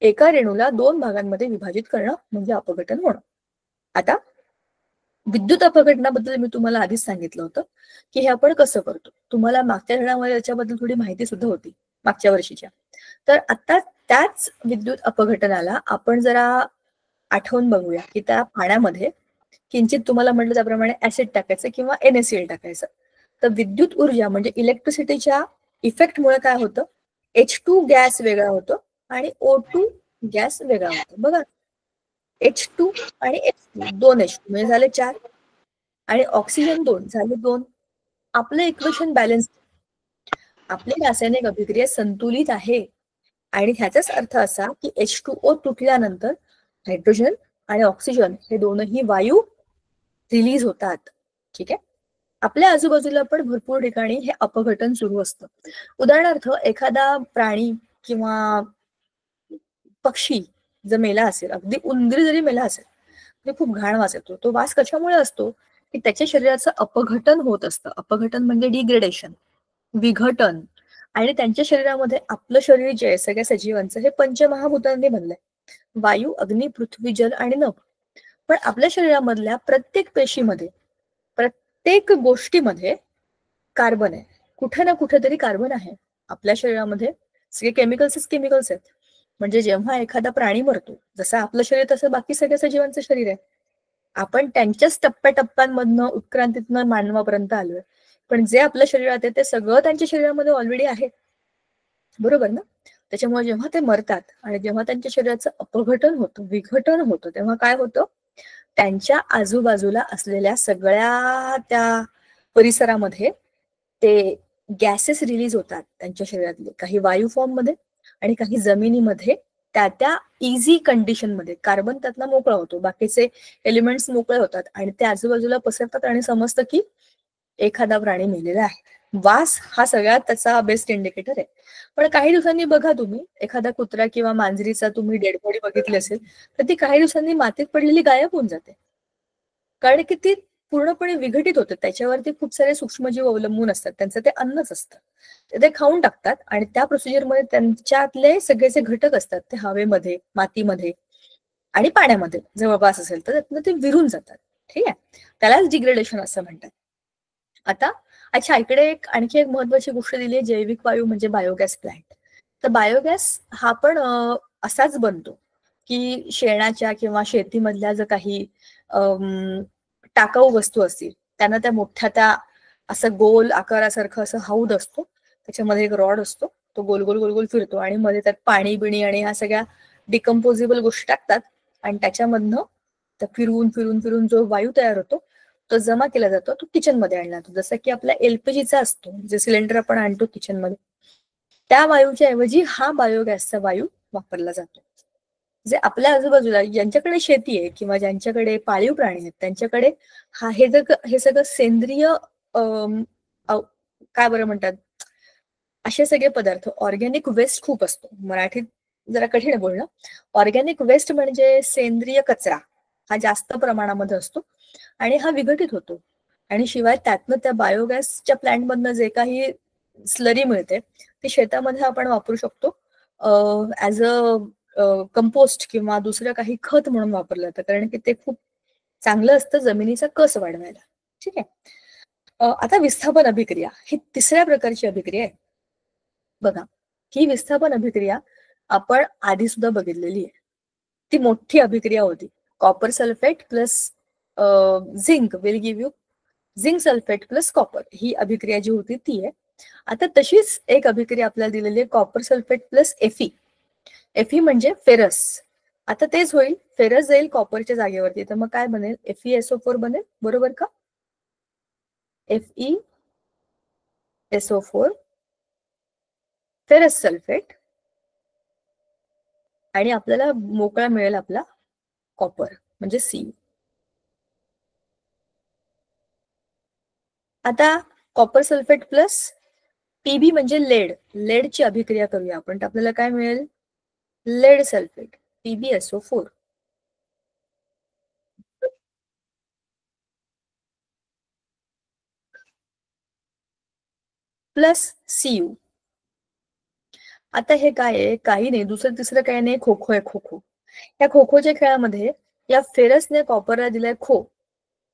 एका रेणूला दोन भागांमध्ये विभाजित करणं म्हणजे अपघटन होणं. आता विद्युत अपघटनाबद्दल मी तुम्हाला आधीच सांगितलं होतं की हे आपण कसं करतो. तुम्हाला मागच्या धड्यामध्ये याच्याबद्दल थोडी माहिती सुद्धा होती मागच्या वर्षीच्या. तर आता त्याच विद्युत अपघटनाला आपण जरा आठवून बघूया की त्या पाण्यामध्ये किंचित तुम्हाला म्हटलं त्याप्रमाणे ऍसिड टाकायचं किंवा NaCl टाकायचं. तर विद्युत ऊर्जा म्हणजे इलेक्ट्रिसिटीच्या इफेक्टमुळे काय होतं? H2 गॅस वेगळा होतो आणि O2 गॅस वेगळा होतो. बघा H2 आणि H2 दोन H2 म्हणजे झाले 4, आणि ऑक्सिजन 2 झाले 2. आपलं इक्वेशन बॅलन्स, आपली रासायनिक अभिक्रिया संतुलित आहे. आणि ह्याचाच अर्थ असा की H2O तुटल्यानंतर हायड्रोजन आणि ऑक्सिजन हे दोनही वायू रिलीज होतात. ठीक आहे. आपल्या आजूबाजूला पण भरपूर ठिकाणी हे अपघटन सुरू असतं. उदाहरणार्थ एखादा प्राणी किंवा पक्षी जर मेला असेल, अगदी उंदीर जरी मेला असेल, ते खूप घाण वास येतो. तो वास कशामुळे असतो? की त्याच्या शरीराचं अपघटन होत असतं. अपघटन म्हणजे डिग्रेडेशन, विघटन. आणि त्यांच्या शरीरामध्ये आपलं शरीर जे आहे सगळ्या सजीवांचं हे पंचमहाभूतांनी बनलंय: वायू, अग्नी, पृथ्वी, जल आणि नभ. पण आपल्या शरीरामधल्या प्रत्येक पेशीमध्ये, प्रत्येक गोष्टीमध्ये कार्बन आहे. कुठे ना कुठेतरी कार्बन आहे. आपल्या शरीरामध्ये सगळे केमिकल्स आहेत. म्हणजे जेव्हा एखादा प्राणी मरतो, जसं आपलं शरीर तसं बाकी सगळ्या सजीवांचं शरीर आहे. आपण त्यांच्याच टप्प्याटप्प्यांमधनं उत्क्रांतीतनं मानवापर्यंत आलोय. पण जे आपल्या शरीरात आहे ते सगळं त्यांच्या शरीरामध्ये ऑलरेडी आहे, बरोबर ना? त्याच्यामुळे जेव्हा ते मरतात आणि जेव्हा त्यांच्या शरीराचं अपघटन होतं, विघटन होतं, तेव्हा काय होतं? त्यांच्या आजूबाजूला असलेल्या सगळ्या त्या परिसरामध्ये ते गॅसेस रिलीज होतात त्यांच्या शरीरातले, काही वायू फॉर्म मध्ये आणि काही जमिनीमध्ये त्या इझी कंडिशन मध्ये. कार्बन त्यातला मोकळा होतो, बाकीचे एलिमेंट्स मोकळे होतात आणि ते आजूबाजूला पसरतात आणि समजतं की एखादा प्राणी मेलेला आहे. वास हा सगळ्यात त्याचा बेस्ट इंडिकेटर आहे. पण काही दिवसांनी बघा तुम्ही एखादा कुत्रा किंवा मांजरीचा तुम्ही डेड बॉडी बघितली असेल, तर ती काही दिवसांनी मातीत पडलेली गायब होऊन जाते. कारण की ती पूर्णपणे विघटित होते. त्याच्यावरती खूप सारे सूक्ष्मजीव अवलंबून असतात, त्यांचं ते अन्नच असतं. ते खाऊन टाकतात आणि त्या प्रोसिजरमध्ये त्यांच्यातले सगळेचे घटक असतात ते हवेमध्ये, मातीमध्ये आणि पाण्यामध्ये जवळपास असेल तर त्यातनं ते विरून जातात. ठीक आहे. त्यालाच डिग्रेडेशन असं म्हणतात. आता अच्छा, इकडे आणखी एक महत्वाची गोष्ट दिली आहे, जैविक वायू म्हणजे बायोगॅस प्लांट. तर बायोगॅस हा पण असाच बनतो की शेणाच्या किंवा शेतीमधल्या जर काही टाकाऊ वस्तू असतील त्यांना त्या मोठ्या त्या असं गोल आकारासारखं असं हौद असतो, त्याच्यामध्ये एक रॉड असतो, तो गोल गोल गोल गोल फिरतो आणि मध्ये त्यात पाणी बिणी आणि ह्या सगळ्या डिकम्पोजेबल गोष्टी टाकतात आणि त्याच्यामधनं त्या फिरवून फिरून फिरून जो वायू तयार होतो तो जमा केला जातो, तो किचन मध्ये आणला जातो. जसं की आपला LPGचा असतो, जे सिलेंडर आपण आणतो किचन मध्ये, त्या वायूच्या ऐवजी हा बायोगॅसचा वायू वापरला जातो. जे आपल्या आजूबाजूला ज्यांच्याकडे शेती आहे किंवा ज्यांच्याकडे पाळीव प्राणी आहेत त्यांच्याकडे हे सगळं सेंद्रिय काय बरं म्हणतात, असे सगळे पदार्थ, ऑर्गॅनिक वेस्ट खूप असतो. मराठीत जरा कठीण आहे बोलणं. ऑर्गॅनिक वेस्ट म्हणजे सेंद्रिय कचरा हा जास्त प्रमाणामध्ये असतो आणि हा विघटित होतो. आणि शिवाय त्यातनं त्या बायोगॅसच्या प्लांटमधनं जे काही स्लरी मिळते ती शेतामध्ये आपण वापरू शकतो ऍज अ कंपोस्ट किंवा दुसरं काही खत म्हणून वापरलं जातं, कारण की ते खूप चांगलं असतं जमिनीचा कस वाढवायला. ठीक आहे. आता विस्थापन अभिक्रिया ही तिसऱ्या प्रकारची अभिक्रिया आहे. बघा, ही विस्थापन अभिक्रिया आपण आधी सुद्धा बघितलेली आहे. ती मोठी अभिक्रिया होती. Copper sulphate plus zinc will give you zinc sulphate plus copper, ही अभिक्रिया जी होती ती आहे. आता तशीच एक अभिक्रिया आपल्याला दिलेली आहे, copper sulphate plus FE. FE म्हणजे फेरस. आता तेच होईल, फेरस जाईल कॉपरच्या जागेवरती, तर मग काय बनेल, FeSO4 बनेल, बरोबर का? FeSO4 फेरस सल्फेट आणि आपल्याला मोकळा मिळेल आपला कॉपर म्हणजे Cu. आता कॉपर सल्फेट प्लस Pb म्हणजे लेड, लेडची अभिक्रिया करूया आपण, तर आपल्याला काय मिळेल, laid sulphate PbSO4 plus Cu. आता हे काय आहे, काही नाही, दुसरं तिसरं काही नाही, खो-खो आहे, खो-खो. या खो-खोच्या खेळामध्ये या फेरसने कॉपरला दिलाय खो,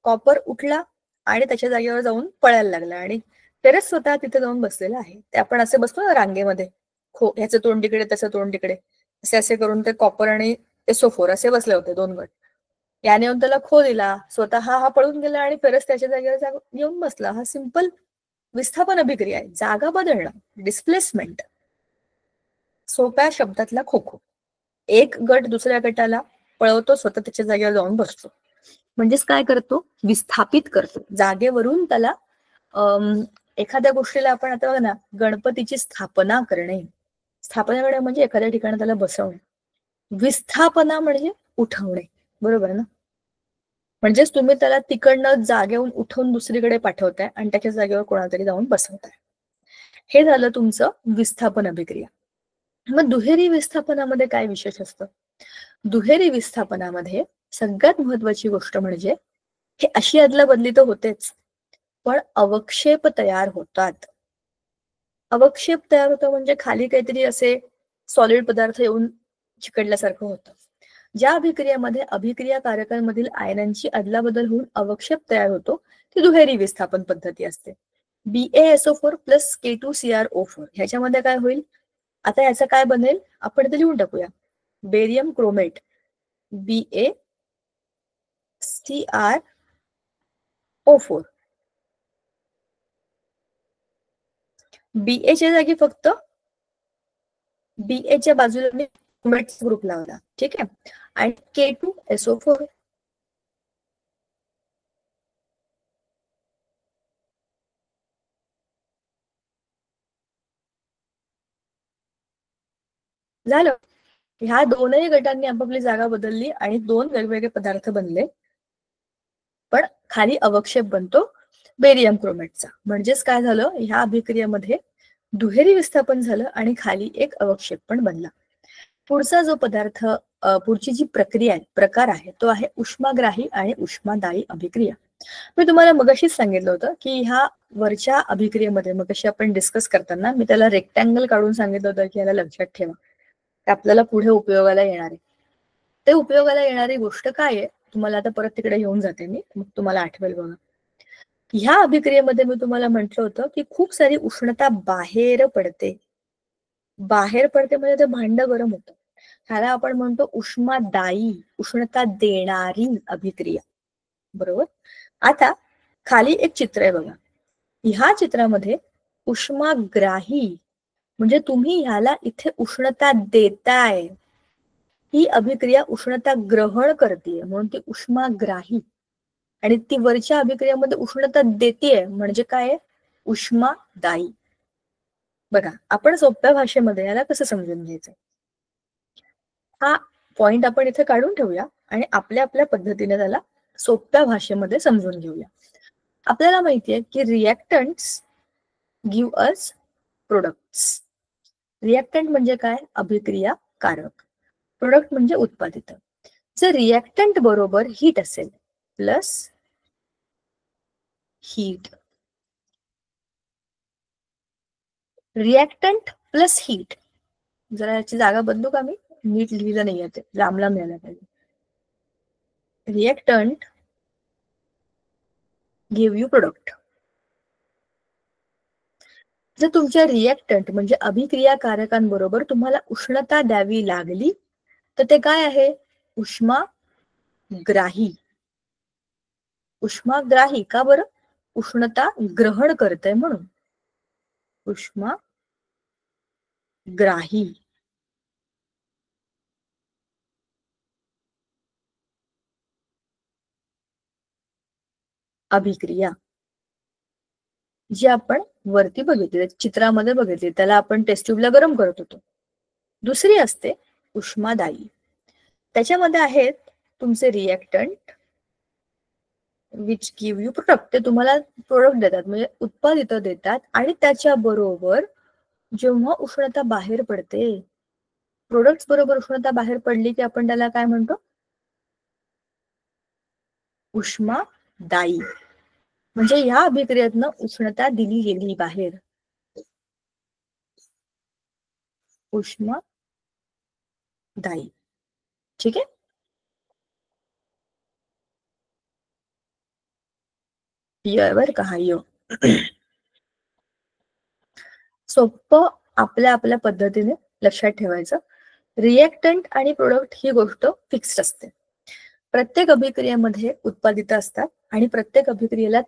कॉपर उठला आणि त्याच्या जागेवर जाऊन पळायला लागला आणि फेरस स्वतः तिथे जाऊन बसलेला आहे. ते आपण असे बसतो ना रांगेमध्ये, खो ह्याचं तोंड तिकडे त्याचं तोंड तिकडे, असे असे करून ते कॉपर आणि SO4 असे बसले होते, 2 गट. याने येऊन त्याला खो दिला, स्वतः हा पळून गेला आणि फेरस त्याच्या जागेवर येऊन बसला. हा सिंपल विस्थापन अभिक्रिया आहे, जागा बदलणं, डिस्प्लेसमेंट. सोप्या शब्दातला खो-खो. एक गट दुसऱ्या गटाला पळवतो, स्वतः त्याच्या जागेवर जाऊन बसतो. म्हणजेच काय करतो, विस्थापित करतो जागेवरून त्याला. एखाद्या गोष्टीला आपण आता बघा ना, गणपतीची स्थापना करणे, स्थापना करणे म्हणजे एखाद्या ठिकाणी त्याला बसवणे, विस्थापना म्हणजे उठवणे, बरोबर ना? म्हणजेच तुम्ही त्याला तिकडनं जागेवरून उठवून दुसरीकडे पाठवताय आणि त्याच्या जागेवर कोणातरी जाऊन बसवताय. हे झालं तुमचं विस्थापन अभिक्रिया. मग दुहेरी विस्थापनामध्ये काय विशेष असतं, दुहेरी विस्थापनामध्ये सगळ्यात महत्वाची गोष्ट म्हणजे हे अशी अदला बदली तर होतेच, पण अवक्षेप तयार होतात. अवक्षेप तयार होतं म्हणजे खाली काहीतरी असे सॉलिड पदार्थ येऊन चिकटल्यासारखं होतं. ज्या अभिक्रियेमध्ये अभिक्रियाकारकांमधील आयनांची अदलाबदल होऊन अवक्षेप तयार होतो ती दुहेरी विस्थापन पद्धती असते. BaSO4 प्लस K2CrO4 ह्याच्यामध्ये काय होईल, आता याचं काय बनेल आपण ते लिहून टाकूया, बेरियम क्रोमेट BaCrO4. BA च्या जागी फक्त BA च्या बाजूला मी क्रोमेटचा ग्रुप लावला, ठीक आहे, आणि K2SO4. झालं. ह्या दोनही गटांनी आपापली जागा बदलली आणि 2 वेगवेगळे पदार्थ बनले, पण खाली अवक्षेप बनतो बेरियम क्रोमेटचा. म्हणजेच काय झालं, ह्या अभिक्रियेमध्ये दुहेरी विस्थापन झालं आणि खाली एक अवक्षेप पण बनला. पुढचा जो पदार्थ, पुढची जी प्रक्रिया आहे, प्रकार आहे, तो आहे उष्माग्राही आणि उष्मादायी अभिक्रिया. मी तुम्हाला मगाशीच सांगितलं होतं की ह्या वरच्या अभिक्रियेमध्ये मगाशी आपण डिस्कस करताना मी त्याला रेक्टँगल काढून सांगितलं होतं की याला लक्षात ठेवा, ते आपल्याला पुढे उपयोगाला येणार आहे. ते उपयोगाला येणारी गोष्ट काय आहे, तुम्हाला आता परत तिकडे घेऊन जाते मी, मग तुम्हाला आठवेल बघा. ह्या अभिक्रियेमध्ये मी तुम्हाला म्हटलं होतं की खूप सारी उष्णता बाहेर पडते, बाहेर पडते म्हणजे ते भांड गरम होतं. ह्याला आपण म्हणतो उष्मादायी, उष्णता देणारी अभिक्रिया, बरोबर. आता खाली एक चित्र आहे बघा, ह्या चित्रामध्ये उष्माग्राही म्हणजे तुम्ही ह्याला इथे उष्णता देताय, ही अभिक्रिया उष्णता ग्रहण करते म्हणून ती उष्माग्राही, आणि ती वरच्या अभिक्रियामध्ये उष्णता देते म्हणजे काय, उष्मादायी. बघा, आपण सोप्या भाषेमध्ये याला कसं समजून घ्यायचं, हा पॉइंट आपण इथे काढून ठेवूया आणि आपल्या आपल्या पद्धतीने त्याला सोप्या भाषेमध्ये समजून घेऊया. आपल्याला माहितीये की reactants give us products. Reactant म्हणजे काय, अभिक्रिया कारक, प्रोडक्ट म्हणजे उत्पादित. जर रिएक्टंट बरोबर हीट असेल plus heat. Reactant plus heat. जरा याची जागा बदलू का मी? नीट लिहिलं नाहीये ते, लांब लांब लिहायला पाहिजे. Reactant give you product. जर तुमच्या रिएक्टंट म्हणजे अभिक्रियाकारकांबरोबर तुम्हाला उष्णता द्यावी लागली तर ते काय आहे? उष्माग्राही. उष्माग्राही का बरं? उष्णता ग्रहण करते म्हणून. उष्माग्राही. अभिक्रिया जी आपण वरती बघितली, चित्रामध्ये बघितली, त्याला आपण टेस्ट ट्यूबला गरम करत होतो. दुसरी असते उष्मादायी. त्याच्यामध्ये आहेत तुमचे reactant which give you product. ते तुम्हाला प्रोडक्ट देतात म्हणजे उत्पादित देतात आणि त्याच्याबरोबर जेव्हा उष्णता बाहेर पडते, प्रोडक्ट्स बरोबर उष्णता बाहेर पडली की आपण त्याला काय म्हणतो? उष्मादायी. म्हणजे ह्या अभिक्रियेतनं उष्णता दिली गेली बाहेर. उष्मादायी. ठीक आहे. बर का? सोपं आपल्या आपल्या पद्धतीने लक्षात ठेवायचं. रिएक्टंट आणि प्रोडक्ट ही गोष्ट फिक्स्ड असते. प्रत्येक अभिक्रियेमध्ये उत्पादित असतात आणि प्रत्येक अभिक्रियेला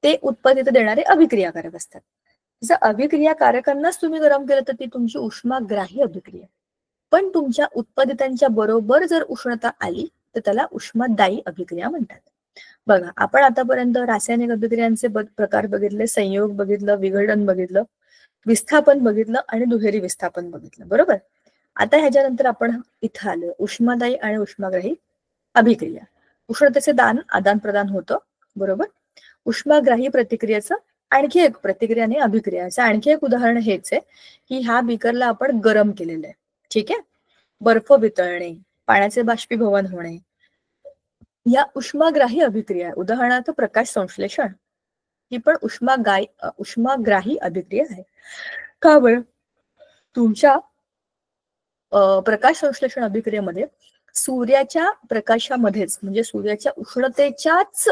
ते उत्पादित देणारे अभिक्रियाकारक असतात. जर अभिक्रियाकारकांनाच तुम्ही गरम केलं तर ती तुमची उष्माग्राही अभिक्रिया. पण तुमच्या उत्पादितांच्या बरोबर जर उष्णता आली तर त्याला उष्मादायी अभिक्रिया म्हणतात. बघा, आपण आतापर्यंत रासायनिक अभिक्रियांचे प्रकार बघितले, संयोग बघितलं, विघटन बघितलं, विस्थापन बघितलं आणि दुहेरी विस्थापन बघितलं. बरोबर. आता ह्याच्यानंतर आपण इथं आलो उष्मादायी आणि उष्माग्राही अभिक्रिया. उष्णतेचे आदान प्रदान होतं. बरोबर. उष्माग्राही प्रतिक्रियेचं आणखी एक प्रतिक्रियाने अभिक्रियाचं आणखी एक उदाहरण हेच आहे की ह्या बीकरला आपण गरम केलेलं आहे. ठीक आहे. बर्फ वितळणे, पाण्याचे बाष्पीभवन होणे, या उष्माग्राही अभिक्रिया. उदाहरणार्थ प्रकाश संश्लेषण ही पण उष्माग्राही अभिक्रिया आहे. का बरं? तुमच्या प्रकाश संश्लेषण अभिक्रियेमध्ये सूर्याच्या प्रकाशामध्येच म्हणजे सूर्याच्या उष्णतेच्याच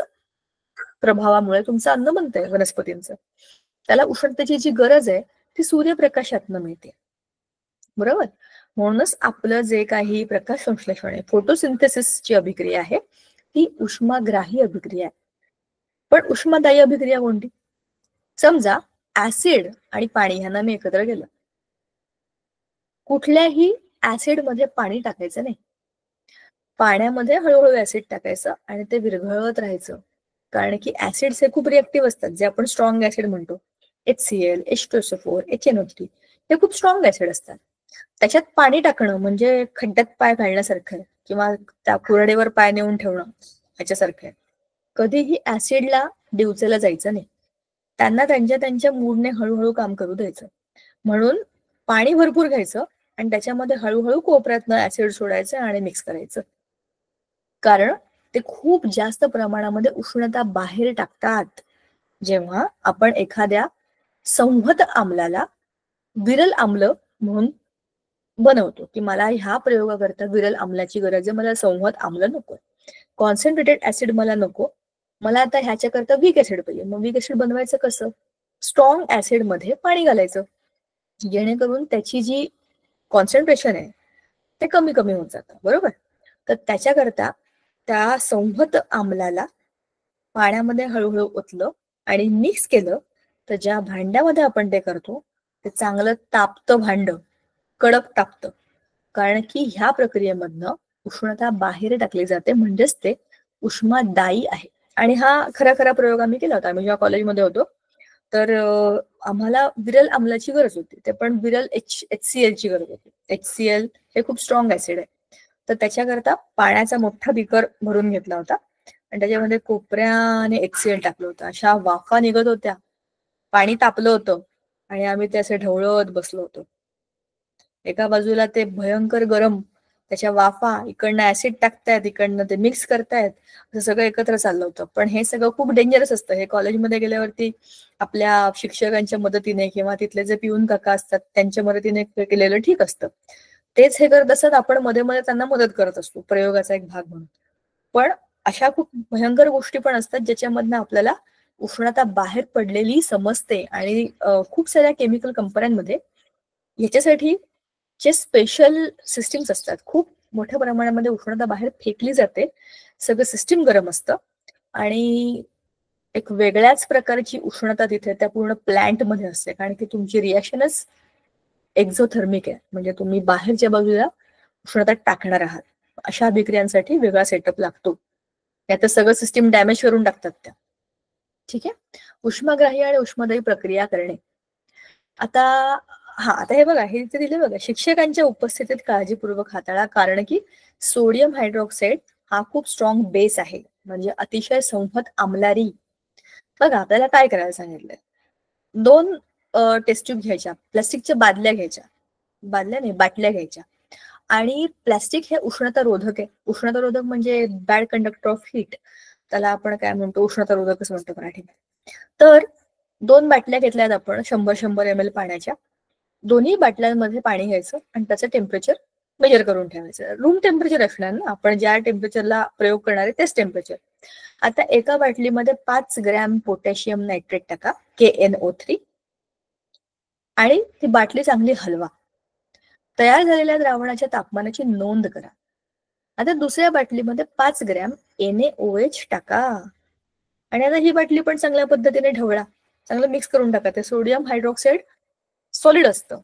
प्रभावामुळे तुमचं अन्न बनतंय वनस्पतींचं. त्याला उष्णतेची जी गरज आहे ती सूर्यप्रकाशातनं मिळते. बरोबर. म्हणूनच आपलं जे काही प्रकाश संश्लेषण आहे, फोटोसिंथेसिसची अभिक्रिया आहे, ती उष्माग्राही अभिक्रिया आहे. पण उष्मादायी अभिक्रिया कोणती? समजा ऍसिड आणि पाणी ह्यांना मी एकत्र केलं. कुठल्याही ऍसिडमध्ये पाणी टाकायचं नाही. पाण्यामध्ये हळूहळू ऍसिड टाकायचं आणि ते विरघळत राहायचं. कारण की ऍसिड्स हे खूप रिएक्टिव्ह असतात, जे आपण स्ट्रॉंग ऍसिड म्हणतो. HCl, H2SO4, HNO3 हे खूप स्ट्रॉंग ऍसिड असतात. त्याच्यात पाणी टाकणं म्हणजे खड्ड्यात पाय घालण्यासारखं आहे किंवा त्या कुऱ्हाडीवर पाय नेऊन ठेवणं ह्याच्यासारखं आहे. कधीही ऍसिडला डिवचेला जायचं नाही. त्यांना त्यांच्या मूडने हळूहळू काम करू द्यायचं. म्हणून पाणी भरपूर घ्यायचं आणि त्याच्यामध्ये हळूहळू कोपऱ्यातनं ऍसिड सोडायचं आणि मिक्स करायचं. कारण ते खूप जास्त प्रमाणामध्ये उष्णता बाहेर टाकतात. जेव्हा आपण एखाद्या संहत आम्लाला विरल आम्ल म्हणून बनवतो की मला ह्या प्रयोगाकरता विरल आम्लाची गरज आहे, मला संहत आम्ल नको, कॉन्सन्ट्रेटेड ऍसिड मला नको, मला आता ह्याच्याकरता वीक ऍसिड पाहिजे. मग वीक ऍसिड बनवायचं कसं? स्ट्रॉंग ऍसिड मध्ये पाणी घालायचं, जेणेकरून त्याची जी कॉन्सन्ट्रेशन आहे ते कमी कमी होत जातं. बरोबर. तर त्याच्याकरता त्या संहत आम्लाला पाण्यामध्ये हळूहळू ओतलं आणि मिक्स केलं तर ज्या भांड्यामध्ये आपण ते करतो ते चांगलं तापतं भांड, कडक तापतं. कारण की ह्या प्रक्रियेमधनं उष्णता बाहेर टाकली जाते, म्हणजेच ते उष्मादायी आहे. आणि हा खरा प्रयोग आम्ही केला होता. आम्ही जेव्हा कॉलेजमध्ये होतो तर आम्हाला विरल आम्लाची गरज होती, ते पण विरल HCl ची गरज होती. HCl हे खूप स्ट्रॉंग ऍसिड आहे. तर त्याच्याकरता पाण्याचा मोठा बिकर भरून घेतला होता आणि त्याच्यामध्ये कोपऱ्याने HCl टाकलं होतं. अशा वाफा निघत होत्या, पाणी तापलं होतं आणि आम्ही ते असे ढवळत बसलो होतो. एका बाजूला ते भयंकर गरम त्याच्या वाफा, इकडनं ऍसिड टाकतायत, इकडनं ते मिक्स करतायत, असं सगळं एकत्र चाललं होतं. पण हे सगळं खूप डेंजरस असतं. हे कॉलेजमध्ये गेल्यावरती आपल्या शिक्षकांच्या मदतीने किंवा तिथले जे पिऊन काका असतात त्यांच्या मदतीने केलेलं ठीक असतं. तेच हे करत असत, आपण मध्ये मध्ये त्यांना मदत करत असतो प्रयोगाचा एक भाग म्हणून. पण अशा खूप भयंकर गोष्टी पण असतात ज्याच्यामधनं आपल्याला उष्णता बाहेर पडलेली समजते. आणि खूप साऱ्या केमिकल कंपन्यांमध्ये याच्यासाठी जे स्पेशल सिस्टीम्स असतात, खूप मोठ्या प्रमाणामध्ये उष्णता बाहेर फेकली जाते, सगळं सिस्टीम गरम असतं आणि एक वेगळ्याच प्रकारची उष्णता तिथे त्या पूर्ण प्लांटमध्ये असते, कारण की तुमची रिॲक्शनच एक्झोथर्मिक आहे, म्हणजे तुम्ही बाहेरच्या बाजूला उष्णता टाकणार आहात. अशा अभिक्रियांसाठी वेगळा सेटअप लागतो. त्यात सगळं सिस्टीम डॅमेज करून टाकतात त्या. ठीक आहे. उष्माग्राही आणि उष्मादायी प्रक्रिया करणे. आता आता हे बघा, हे इथे दिले बघा, शिक्षकांच्या उपस्थितीत काळजीपूर्वक हाताळा, कारण की सोडियम हायड्रॉक्साईड हा खूप स्ट्रॉंग बेस आहे, म्हणजे अतिशय संहत आम्लारी. बघा आपल्याला काय करायला सांगितलंय, 2 टेस्ट ट्यूब घ्यायच्या, प्लास्टिकच्या बाटल्या घ्यायच्या, आणि प्लास्टिक हे उष्णतारोधक आहे. उष्णतारोधक म्हणजे बॅड कंडक्टर ऑफ हीट, त्याला आपण काय म्हणतो, उष्णतारोधकच म्हणतो मराठीमध्ये. तर 2 बाटल्या घेतल्यात आपण 100-100 ml पाण्याच्या. दोन्ही बाटल्यांमध्ये पाणी घ्यायचं आणि त्याचं टेम्परेचर मेजर करून ठेवायचं. रूम टेम्परेचर असणार ना, आपण ज्या टेम्परेचरला प्रयोग करणार आहे तेच टेम्परेचर. आता एका बाटलीमध्ये 5 ग्रॅम पोटॅशियम नायट्रेट टाका, KNO3, आणि ती बाटली चांगली हलवा. तयार झालेल्या द्रावणाच्या तापमानाची नोंद करा. आता दुसऱ्या बाटलीमध्ये 5 ग्रॅम NaOH टाका, आणि आता ही बाटली पण चांगल्या पद्धतीने ढवळा, चांगलं मिक्स करून टाका. ते सोडियम हायड्रॉक्साईड सॉलिड असतं,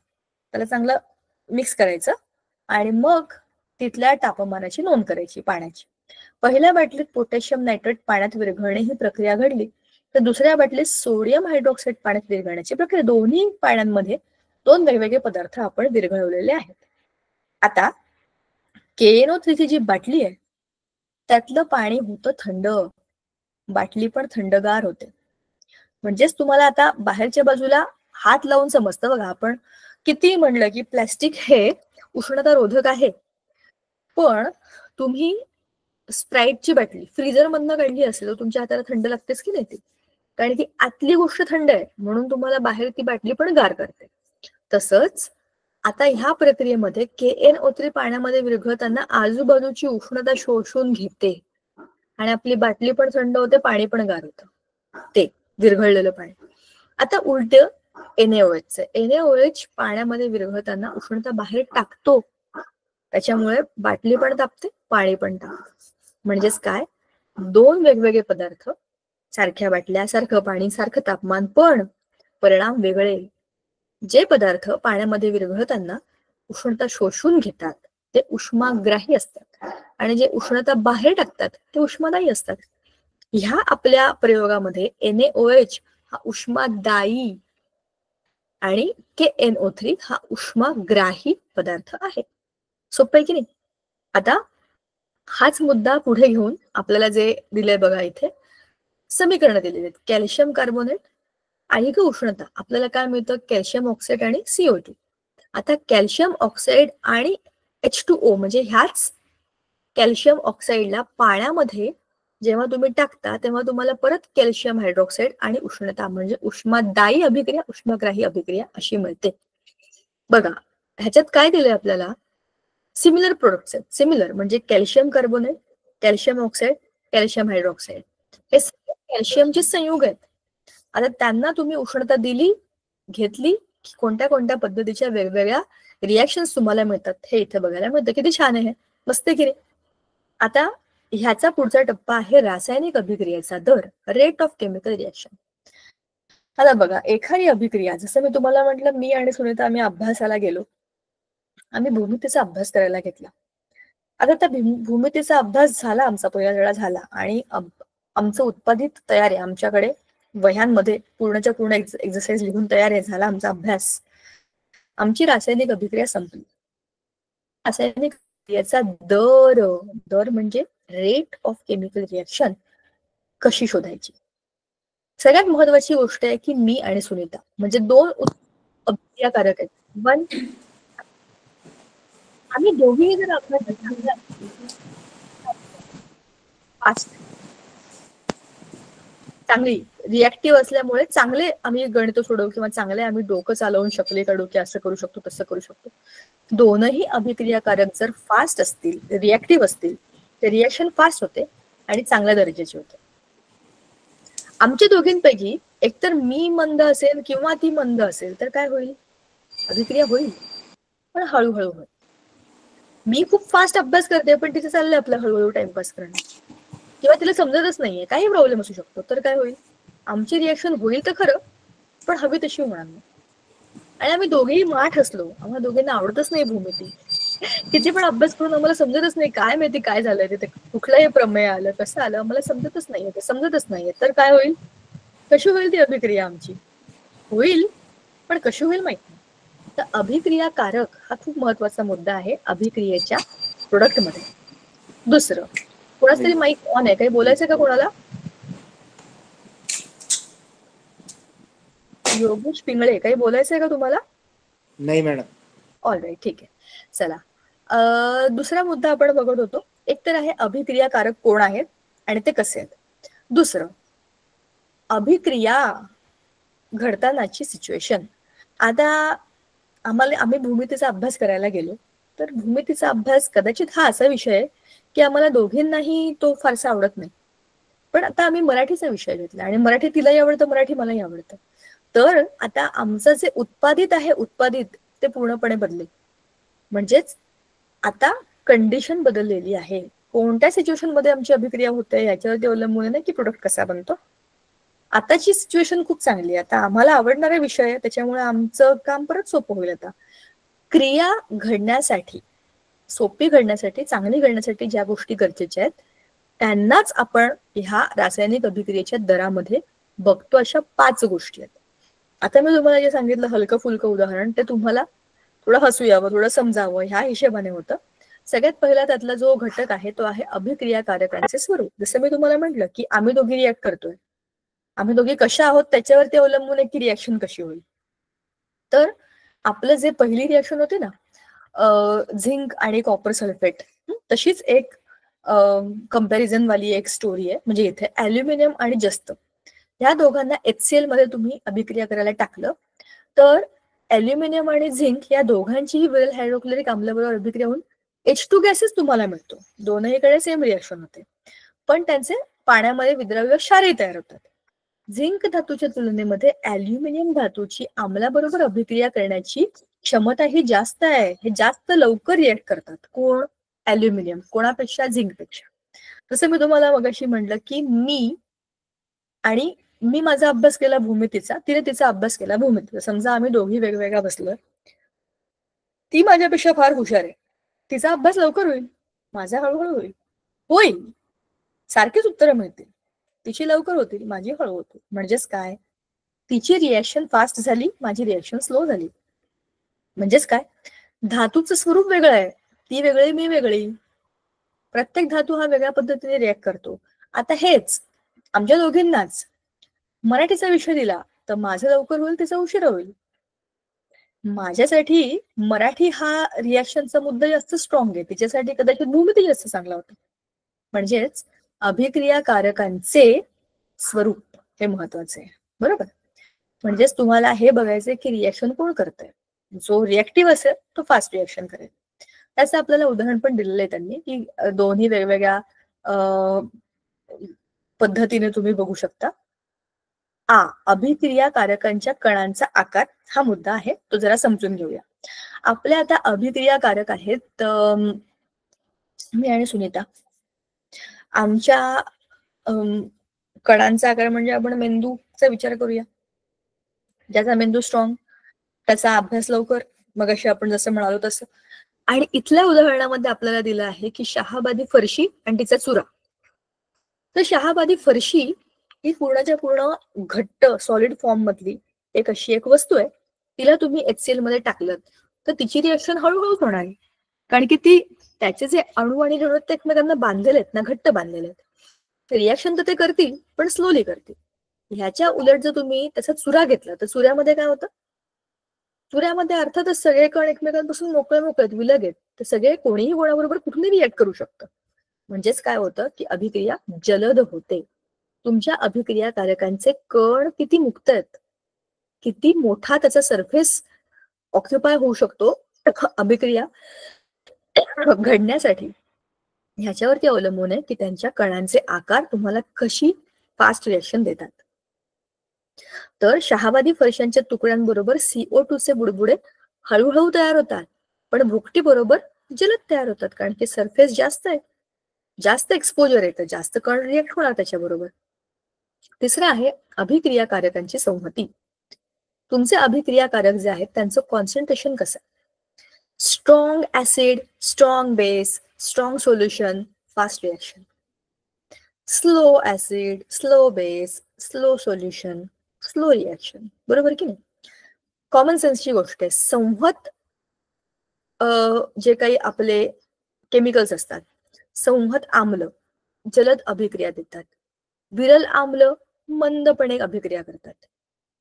त्याला चांगलं मिक्स करायचं आणि मग तिथल्या तापमानाची नोंद करायची पाण्याची. पहिल्या बाटलीत पोटॅशियम नायट्रेट पाण्यात विरघळणे ही प्रक्रिया घडली, तर दुसऱ्या बाटलीत सोडियम हायड्रॉक्साईड पाण्यात विरघळण्याची प्रक्रिया. दोन्ही पाण्यामध्ये 2 वेगवेगळे पदार्थ आपण विरघळवलेले आहेत. आता KNO3 जी बाटली आहे त्यातलं पाणी होतं थंड, बाटली पण थंडगार होते. म्हणजेच तुम्हाला आता बाहेरच्या बाजूला हात लावून समजतं बघा, आपण किती म्हणलं की प्लॅस्टिक हे उष्णतारोधक आहे, पण तुम्ही स्प्राईटची बाटली फ्रीजर मधनं काढली असेल तर तुमच्या हाताला थंड लागतेच की नाही ती, कारण की आतली गोष्ट थंड आहे म्हणून तुम्हाला बाहेर ती बाटली पण गार करते. तसंच आता ह्या प्रक्रियेमध्ये KNO3 पाण्यामध्ये विरघळताना आजूबाजूची उष्णता शोषून घेते आणि आपली बाटली पण थंड होते, पाणी पण गार होतं, ते विरघळलेलं पाणी. आता उलट NaOH पाण्यामध्ये विरघळताना उष्णता बाहेर टाकतो, त्याच्यामुळे बाटली पण तापते, पाणी पण तापते. म्हणजेच काय, 2 वेगवेगळे पदार्थ, सारख्या बाटल्या, सारखं पाणी, सारखं तापमान, पण परिणाम वेगळे. जे पदार्थ पाण्यामध्ये विरघळताना उष्णता शोषून घेतात ते उष्माग्राही असतात, आणि जे उष्णता बाहेर टाकतात ते उष्मादायी असतात. ह्या आपल्या प्रयोगामध्ये NaOH हा उष्मादायी आणि KNO3 हा उष्माग्राही पदार्थ आहे. सोपं आहे की नाही. आता हाच मुद्दा पुढे घेऊन आपल्याला जे दिलंय बघा, इथे समीकरण दिलेले आहेत. कॅल्शियम कार्बोनेट आणि उष्णता, आपल्याला काय मिळतं, कॅल्शियम ऑक्साईड आणि CO2. आता कॅल्शियम ऑक्साईड आणि H2O म्हणजे ह्याच कॅल्शियम ऑक्साईडला पाण्यामध्ये जेव्हा तुम्ही टाकता तेव्हा तुम्हाला परत कॅल्शियम हायड्रॉक्साईड आणि उष्णता म्हणजे उष्मादायी अभिक्रिया, उष्माग्राही अभिक्रिया अशी मिळते. बघा ह्याच्यात काय दिलंय आपल्याला, सिमिलर प्रोडक्ट्स आहेत. सिमिलर म्हणजे calcium carbonate, calcium oxide, calcium hydroxide, हे सगळे कॅल्शियमचे संयुग आहेत. आता त्यांना तुम्ही उष्णता दिली, घेतली, कोणत्या कोणत्या पद्धतीच्या वेगवेगळ्या रिॲक्शन्स तुम्हाला मिळतात हे इथे बघायला मिळतं. किती छान आहे, मस्त आहे की नाही. आता ह्याचा पुढचा टप्पा आहे रासायनिक अभिक्रियेचा दर, रेट ऑफ केमिकल रिॲक्शन. आता बघा, एखादी अभिक्रिया, जसं मी तुम्हाला म्हटलं, मी आणि सुनीता आम्ही अभ्यासाला गेलो, आम्ही भूमितीचा अभ्यास करायला घेतला. आता त्या भूमितीचा अभ्यास झाला, आमचा पहिला धडा झाला आणि आमचं उत्पादित तयार आहे, आमच्याकडे वह्यांमध्ये पूर्णच्या पूर्ण एक्सरसाइज लिहून तयार आहे, झाला आमचा अभ्यास. आमची रासायनिक अभिक्रिया संपली. रासायनिक याचा दर म्हणजे रेट ऑफ केमिकल रिॲक्शन कशी शोधायची. सगळ्यात महत्वाची गोष्ट आहे की मी आणि सुनीता म्हणजे 2 अभिक्रियाकारक आहेत. आम्ही दोघेही जर अभ्यास चांगली रिॲक्टिव्ह असल्यामुळे चांगले आम्ही गणित सोडवू किंवा चांगले आम्ही डोकं चालवून शकले का डोके असं करू शकतो तसं करू शकतो. दोनही अभिक्रियाकारक जर फास्ट असतील, रिॲक्टिव्ह असतील, तर रिॲक्शन फास्ट होते आणि चांगल्या दर्जाचे होते. आमच्या दोघींपैकी एकतर मी मंद असेल किंवा ती मंद असेल तर काय होईल? अभिक्रिया होईल, पण हळूहळू होईल. मी खूप फास्ट अभ्यास करते पण तिथे चाललंय आपलं हळूहळू टाइमपास करणं, किंवा तिला समजतच नाहीये, काही प्रॉब्लेम असू शकतो, तर काय होईल? आमची रिॲक्शन होईल तर खरं, पण हवी तशी होणार नाही. आणि आम्ही दोघेही माठ असलो, आम्हाला दोघींना आवडतच नाही भूमिती. किती पण अभ्यास करून आम्हाला समजतच नाही, काय माहिती काय झालंय तिथे, कुठलंही प्रमेय आलं, कसं आलं, आम्हाला समजतच नाहीये, ते समजतच नाहीये. तर काय होईल? कशी होईल ती अभिक्रिया आमची? होईल, पण कशी होईल माहित नाही. तर अभिक्रियाकारक हा खूप महत्वाचा मुद्दा आहे अभिक्रियेच्या प्रोडक्टमध्ये. दुसरं, कोणाच तरी माईक ऑन आहे, काही बोलायचं का कोणाला? योगेश पिंगळे, काही बोलायचंय का तुम्हाला? नाही मॅडम. ऑल राईट, ठीक आहे. चला, दुसरा मुद्दा आपण बघत होतो. एक तर आहे अभिक्रियाकारक कोण आहेत आणि ते कसे आहेत. दुसरं, अभिक्रिया घडतानाची सिच्युएशन. आता आम्ही भूमितीचा अभ्यास करायला गेलो तर भूमितीचा अभ्यास कदाचित हा असा विषय आहे की आम्हाला दोघींनाही तो फारसा आवडत नाही. पण आता आम्ही मराठीचा विषय घेतला आणि मराठी तिलाही आवडतं, मराठी मलाही आवडतं. तर आता आमचं जे उत्पादित आहे, उत्पादित ते पूर्णपणे बदलेल. म्हणजेच आता कंडिशन बदललेली आहे. कोणत्या सिच्युएशन मध्ये आमची अभिक्रिया होते याच्यावरती अवलंबून आहे की प्रोडक्ट कसा बनतो. आताची सिच्युएशन खूप चांगली आहे. आता आम्हाला आवडणारा विषय आहे, त्याच्यामुळे आमचं काम परत सोपं होईल. आता क्रिया घडण्यासाठी, सोपी घडण्यासाठी, चांगली घडण्यासाठी ज्या गोष्टी गरजेच्या आहेत त्यांनाच आपण ह्या रासायनिक अभिक्रियेच्या दरामध्ये बघतो. अशा 5 गोष्टी आहेत. आता मी तुम्हाला जे सांगितलं हलकं फुलकं उदाहरण, ते तुम्हाला थोडं हसू यावं, थोडं समजावं ह्या हिशेबाने होतं. सगळ्यात पहिला त्यातला जो घटक आहे तो आहे अभिक्रियाकारकांचे स्वरूप. जसं मी तुम्हाला म्हटलं की आम्ही दोघी रिॲक्ट करतोय, आम्ही दोघी कशा आहोत त्याच्यावरती अवलंबून आहे की रिॲक्शन कशी होईल. तर आपलं जे पहिली रिॲक्शन होते ना, झिंक आणि कॉपर सल्फेट, तशीच एक कंपॅरिझन वाली एक स्टोरी आहे. म्हणजे इथे अल्युमिनियम आणि जस्त या दोघांना HCl मध्ये तुम्ही अभिक्रिया करायला टाकलं तर अल्युमिनियम आणि झिंक या दोघांचीही विरल हायड्रोक्लोरिक आम्लाबरोबर अभिक्रिया होऊन H2 गॅसेस तुम्हाला मिळतो. दोनहीकडे सेम रिॲक्शन होते, पण त्यांचे पाण्यामध्ये विद्राव्य क्षारही तयार होतात. झिंक धातूच्या तुलनेमध्ये अल्युमिनियम धातूची आम्लाबरोबर अभिक्रिया करण्याची क्षमता ही जास्त आहे. हे जास्त लवकर रिॲक्ट करतात. कोण? अल्युमिनियम. कोणापेक्षा? झिंकपेक्षा. जसं मी तुम्हाला मगाशी म्हटलं की मी माझा अभ्यास केला भूमितीचा, तिने तिचा अभ्यास केला भूमितीचा. समजा आम्ही दोघी वेगवेगळ्या बसलोय, ती माझ्यापेक्षा फार हुशार आहे, तिचा अभ्यास लवकर होईल, माझा हळूहळू होईल. होईल, सारखीच उत्तरं मिळतील, तिची लवकर होतील, माझी हळू होतील. म्हणजेच काय? तिची रिॲक्शन फास्ट झाली, माझी रिॲक्शन स्लो झाली. म्हणजेच काय? धातूचं स्वरूप वेगळं आहे, ती वेगळी मी वेगळी, प्रत्येक धातू हा वेगळ्या पद्धतीने रिॲक्ट करतो. आता हेच आमच्या दोघींनाच मराठीचा विषय दिला तर माझं लवकर होईल, तिचा उशिरा होईल. माझ्यासाठी मराठी हा रिॲक्शनचा मुद्दा जास्त स्ट्रॉंग आहे, तिच्यासाठी कदाचित भूमिती जास्त चांगला होता. म्हणजेच अभिक्रियाकारकांचे स्वरूप हे महत्वाचे आहे, बरोबर? म्हणजेच तुम्हाला हे बघायचंय की रिॲक्शन कोण करतंय. जो रिॲक्टिव्ह असेल तो फास्ट रिॲक्शन करेल. त्याचं आपल्याला उदाहरण पण दिलेलं आहे त्यांनी की दोन्ही वेगवेगळ्या पद्धतीने तुम्ही बघू शकता. अभिक्रियाकारकांच्या कणांचा आकार हा मुद्दा आहे, तो जरा समजून घेऊया. आपल्या आता अभिक्रियाकारक आहेत मी आणि सुनीता. आमच्या कणांचा आकार म्हणजे आपण मेंदूचा विचार करूया. ज्याचा मेंदू स्ट्रॉंग त्याचा अभ्यास लवकर, मग अशी आपण जसं म्हणालो तसं. आणि इथल्या उदाहरणामध्ये आपल्याला दिलं आहे की शहाबादी फरशी आणि तिचा चुरा. तर शहाबादी फरशी ही पूर्णच्या पूर्ण घट्ट सॉलिड फॉर्म मधली एक अशी एक वस्तू आहे. तिला तुम्ही HCl मध्ये टाकलं तर तिची रिॲक्शन हळूहळू होणार आहे, कारण की ती त्याचे जे अणू आणि ऋण ते एकमेकांना बांधलेले आहेत ना, घट्ट बांधलेले आहेत. रिॲक्शन तर ते करतील पण स्लोली करतील. ह्याच्या उलट जर तुम्ही त्याचा चुरा घेतला तर चुऱ्यामध्ये काय होतं? सूर्यामध्ये अर्थातच सगळे कण एकमेकांपासून मोकळे मोकळेत, विलग आहेत. तर सगळे कोणीही कोणाबरोबर कुठूनही रिॲक्ट करू शकतं. म्हणजेच काय होतं की अभिक्रिया जलद होते. तुमच्या अभिक्रियाकारकांचे कण किती मुक्त आहेत, किती मोठा त्याचा सरफेस ऑक्युपाय होऊ शकतो अभिक्रिया घडण्यासाठी, ह्याच्यावरती अवलंबून आहे की त्यांच्या कणांचे आकार तुम्हाला कशी फास्ट रिॲक्शन देतात. तर शहावादी फरशांच्या तुकड्यांबरोबर CO2 चे बुडबुडे हळूहळू तयार होतात, पण भुकटी बरोबर जलद तयार होतात, कारण की सरफेस जास्त आहे, जास्त एक्सपोजर आहे, तर जास्त कण रिएक्ट होणार त्याच्याबरोबर. तिसरं आहे अभिक्रियाकारकांची संहती. तुमचे अभिक्रियाकारक जे आहेत त्यांचं कॉन्सन्ट्रेशन कसं, strong acid, strong base, strong solution, fast reaction. Slow acid, slow base, slow solution, slow reaction. बरोबर की नाही? कॉमन सेन्सची गोष्ट आहे. संहत जे काही आपले केमिकल्स असतात, संहत आम्ल जलद अभिक्रिया देतात, विरल आम्ल मंदपणे अभिक्रिया करतात.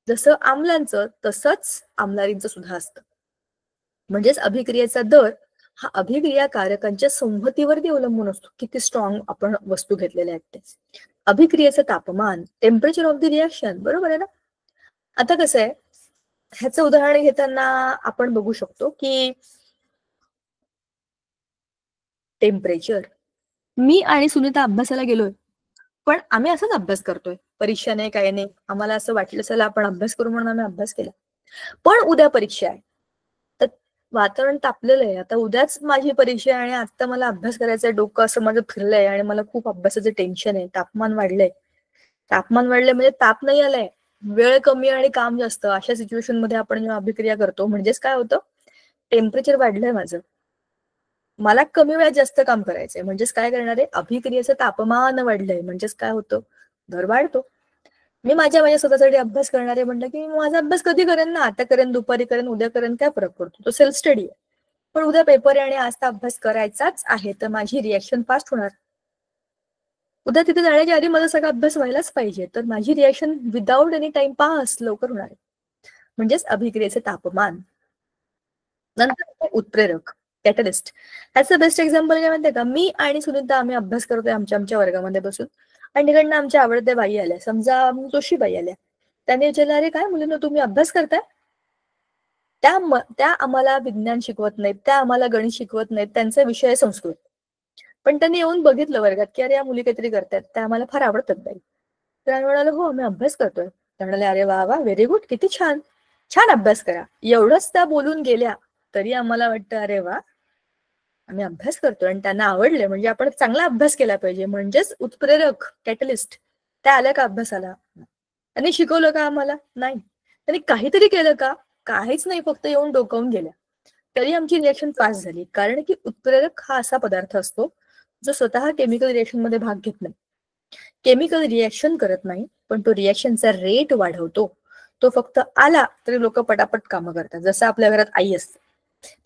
जसं आम्लांचं तसंच आम्लारींचं सुद्धा असतं. म्हणजेच अभिक्रियेचा दर हा अभिक्रियाकारकांच्या संहतीवरती अवलंबून असतो, किती स्ट्रॉंग आपण वस्तू घेतलेल्या आहेत ते. अभिक्रियेचं तापमान, टेम्परेचर ऑफ द रिॲक्शन, बरोबर आहे ना? आता कसं आहे, ह्याचं उदाहरण घेताना आपण बघू शकतो की टेम्परेचर, मी आणि सुनीता अभ्यासाला गेलोय, पण आम्ही असाच अभ्यास करतोय, परीक्षा नाही काही नाही, आम्हाला असं वाटलं चला आपण अभ्यास करू म्हणून आम्ही अभ्यास केला. पण उद्या परीक्षा आहे, तर वातावरण तापलेलं आहे, आता उद्याच माझी परीक्षा आहे आणि आता मला अभ्यास करायचा आहे, डोकं असं माझं फिरलंय आणि मला खूप अभ्यासाचं टेन्शन आहे, तापमान वाढलंय. तापमान वाढलंय म्हणजे ताप नाही आलाय, वेळ कमी आणि काम जास्त, अशा सिच्युएशन मध्ये आपण जेव्हा अभिक्रिया करतो, म्हणजेच काय होतं, टेम्परेचर वाढलंय माझं, मला कमी वेळात जास्त काम करायचंय, म्हणजेच काय करणार आहे, अभिक्रियेचं तापमान वाढलंय, म्हणजेच काय होतं, दर वाढतो. मी माझ्या स्वतःसाठी अभ्यास करणार आहे म्हटलं की माझा अभ्यास कधी करेन ना, आता करेन, दुपारी करेन, उद्या करेन, काय फरक पडतो, तो सेल्फ स्टडी आहे. पण उद्या पेपर आहे आणि आज तर अभ्यास करायचाच आहे, तर माझी रिॲक्शन फास्ट होणार. उद्या तिथे जाण्याच्या आधी माझा सगळा अभ्यास व्हायलाच पाहिजे, तर माझी reaction without any time pass लवकर होणार आहे. म्हणजेच अभिक्रियेचे तापमान. नंतर उत्प्रेरक, कॅटलिस्ट. ह्याचं बेस्ट एक्झाम्पल काय माहितीये का, मी आणि सुनीता आम्ही अभ्यास करतोय आमच्या वर्गामध्ये बसून, आणि तिकडनं आमच्या आवडत्या बाई आल्या, समजा जोशीबाई आल्या, त्यांनी विचारलं, अरे काय मुलींनो तुम्ही अभ्यास करताय? त्या आम्हाला विज्ञान शिकवत नाहीत, त्या आम्हाला गणित शिकवत नाहीत, त्यांचा विषय संस्कृत. पण त्यांनी येऊन बघितलं वर्गात की अरे या मुली काहीतरी करतायत, त्या आम्हाला फार आवडतात बाई. तर आम्ही म्हणालो हो आम्ही अभ्यास करतोय. म्हणाले अरे वा वा, व्हेरी गुड, किती छान, छान अभ्यास करा. एवढंच त्या बोलून गेल्या तरी आम्हाला वाटतं अरे वा, आम्ही अभ्यास करतोय आणि त्यांना आवडले, म्हणजे आपण चांगला अभ्यास केला पाहिजे. म्हणजेच उत्प्रेरक, कॅटलिस्ट. त्या आल्या का अभ्यासाला? त्यांनी शिकवलं का आम्हाला? नाही. त्यांनी काहीतरी केलं का? काहीच नाही, फक्त येऊन डोकावून गेल्या. तरी आमची रिॲक्शन फास्ट झाली, कारण की उत्प्रेरक हा असा पदार्थ असतो जो स्वतः केमिकल रिॲक्शन मध्ये भाग घेत नाही, केमिकल रिॲक्शन करत नाही, पण तो रिॲक्शनचा रेट वाढवतो. तो फक्त आला तरी लोक पटापट कामं करतात. जसं आपल्या घरात आई असते,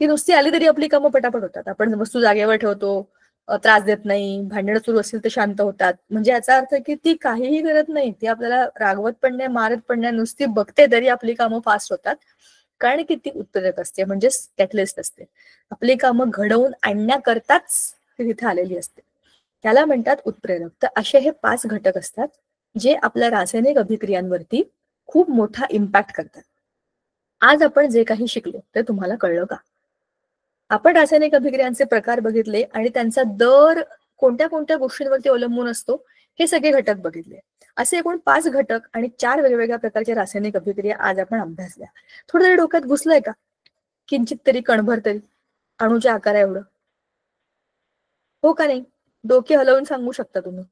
ती नुसती आली तरी आपली कामं पटापट होतात. आपण वस्तू जागेवर ठेवतो, त्रास देत नाही, भांडण सुरू असेल तर शांत होतात. म्हणजे याचा अर्थ की ती काहीही करत नाही, ती आपल्याला रागवत पण नाही, मारत पण नाही, नुसती बघते तरी आपली कामं फास्ट होतात, कारण की ती उत्प्रेरक असते, म्हणजेच कॅटलिस्ट असते. आपली कामं घडवून आणण्याकरताच ती तिथे आलेली असते, त्याला म्हणतात उत्प्रेरक. तर असे हे 5 घटक असतात जे आपल्या रासायनिक अभिक्रियांवरती खूप मोठा इम्पॅक्ट करतात. आज आपण जे काही शिकलो ते तुम्हाला कळलं का? आपण रासायनिक अभिक्रियांचे प्रकार बघितले आणि त्यांचा दर कोणत्या कोणत्या गोष्टींवरती अवलंबून असतो हे सगळे घटक बघितले. असे एकूण 5 घटक आणि 4 वेगवेगळ्या प्रकारच्या रासायनिक अभिक्रिया आज आपण अभ्यासल्या. थोडं तरी डोक्यात घुसलंय का? किंचित तरी, कणभर तरी, अणूच्या आकारा एवढं? हो का नाही? डोके हलवून सांगू शकता तुम्ही.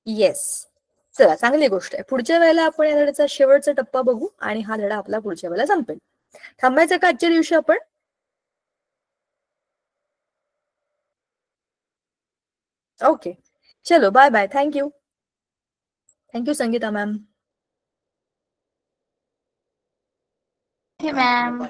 येस. चला, चांगली गोष्ट आहे. पुढच्या वेळेला आपण या धड्याचा शेवटचा टप्पा बघू आणि हा धडा आपला पुढच्या वेळेला संपेल. थांबायचं का आजच्या दिवशी आपण? ओके, चलो bye bye. Thank you. Thank you Sangeeta ma'am. Ma'am.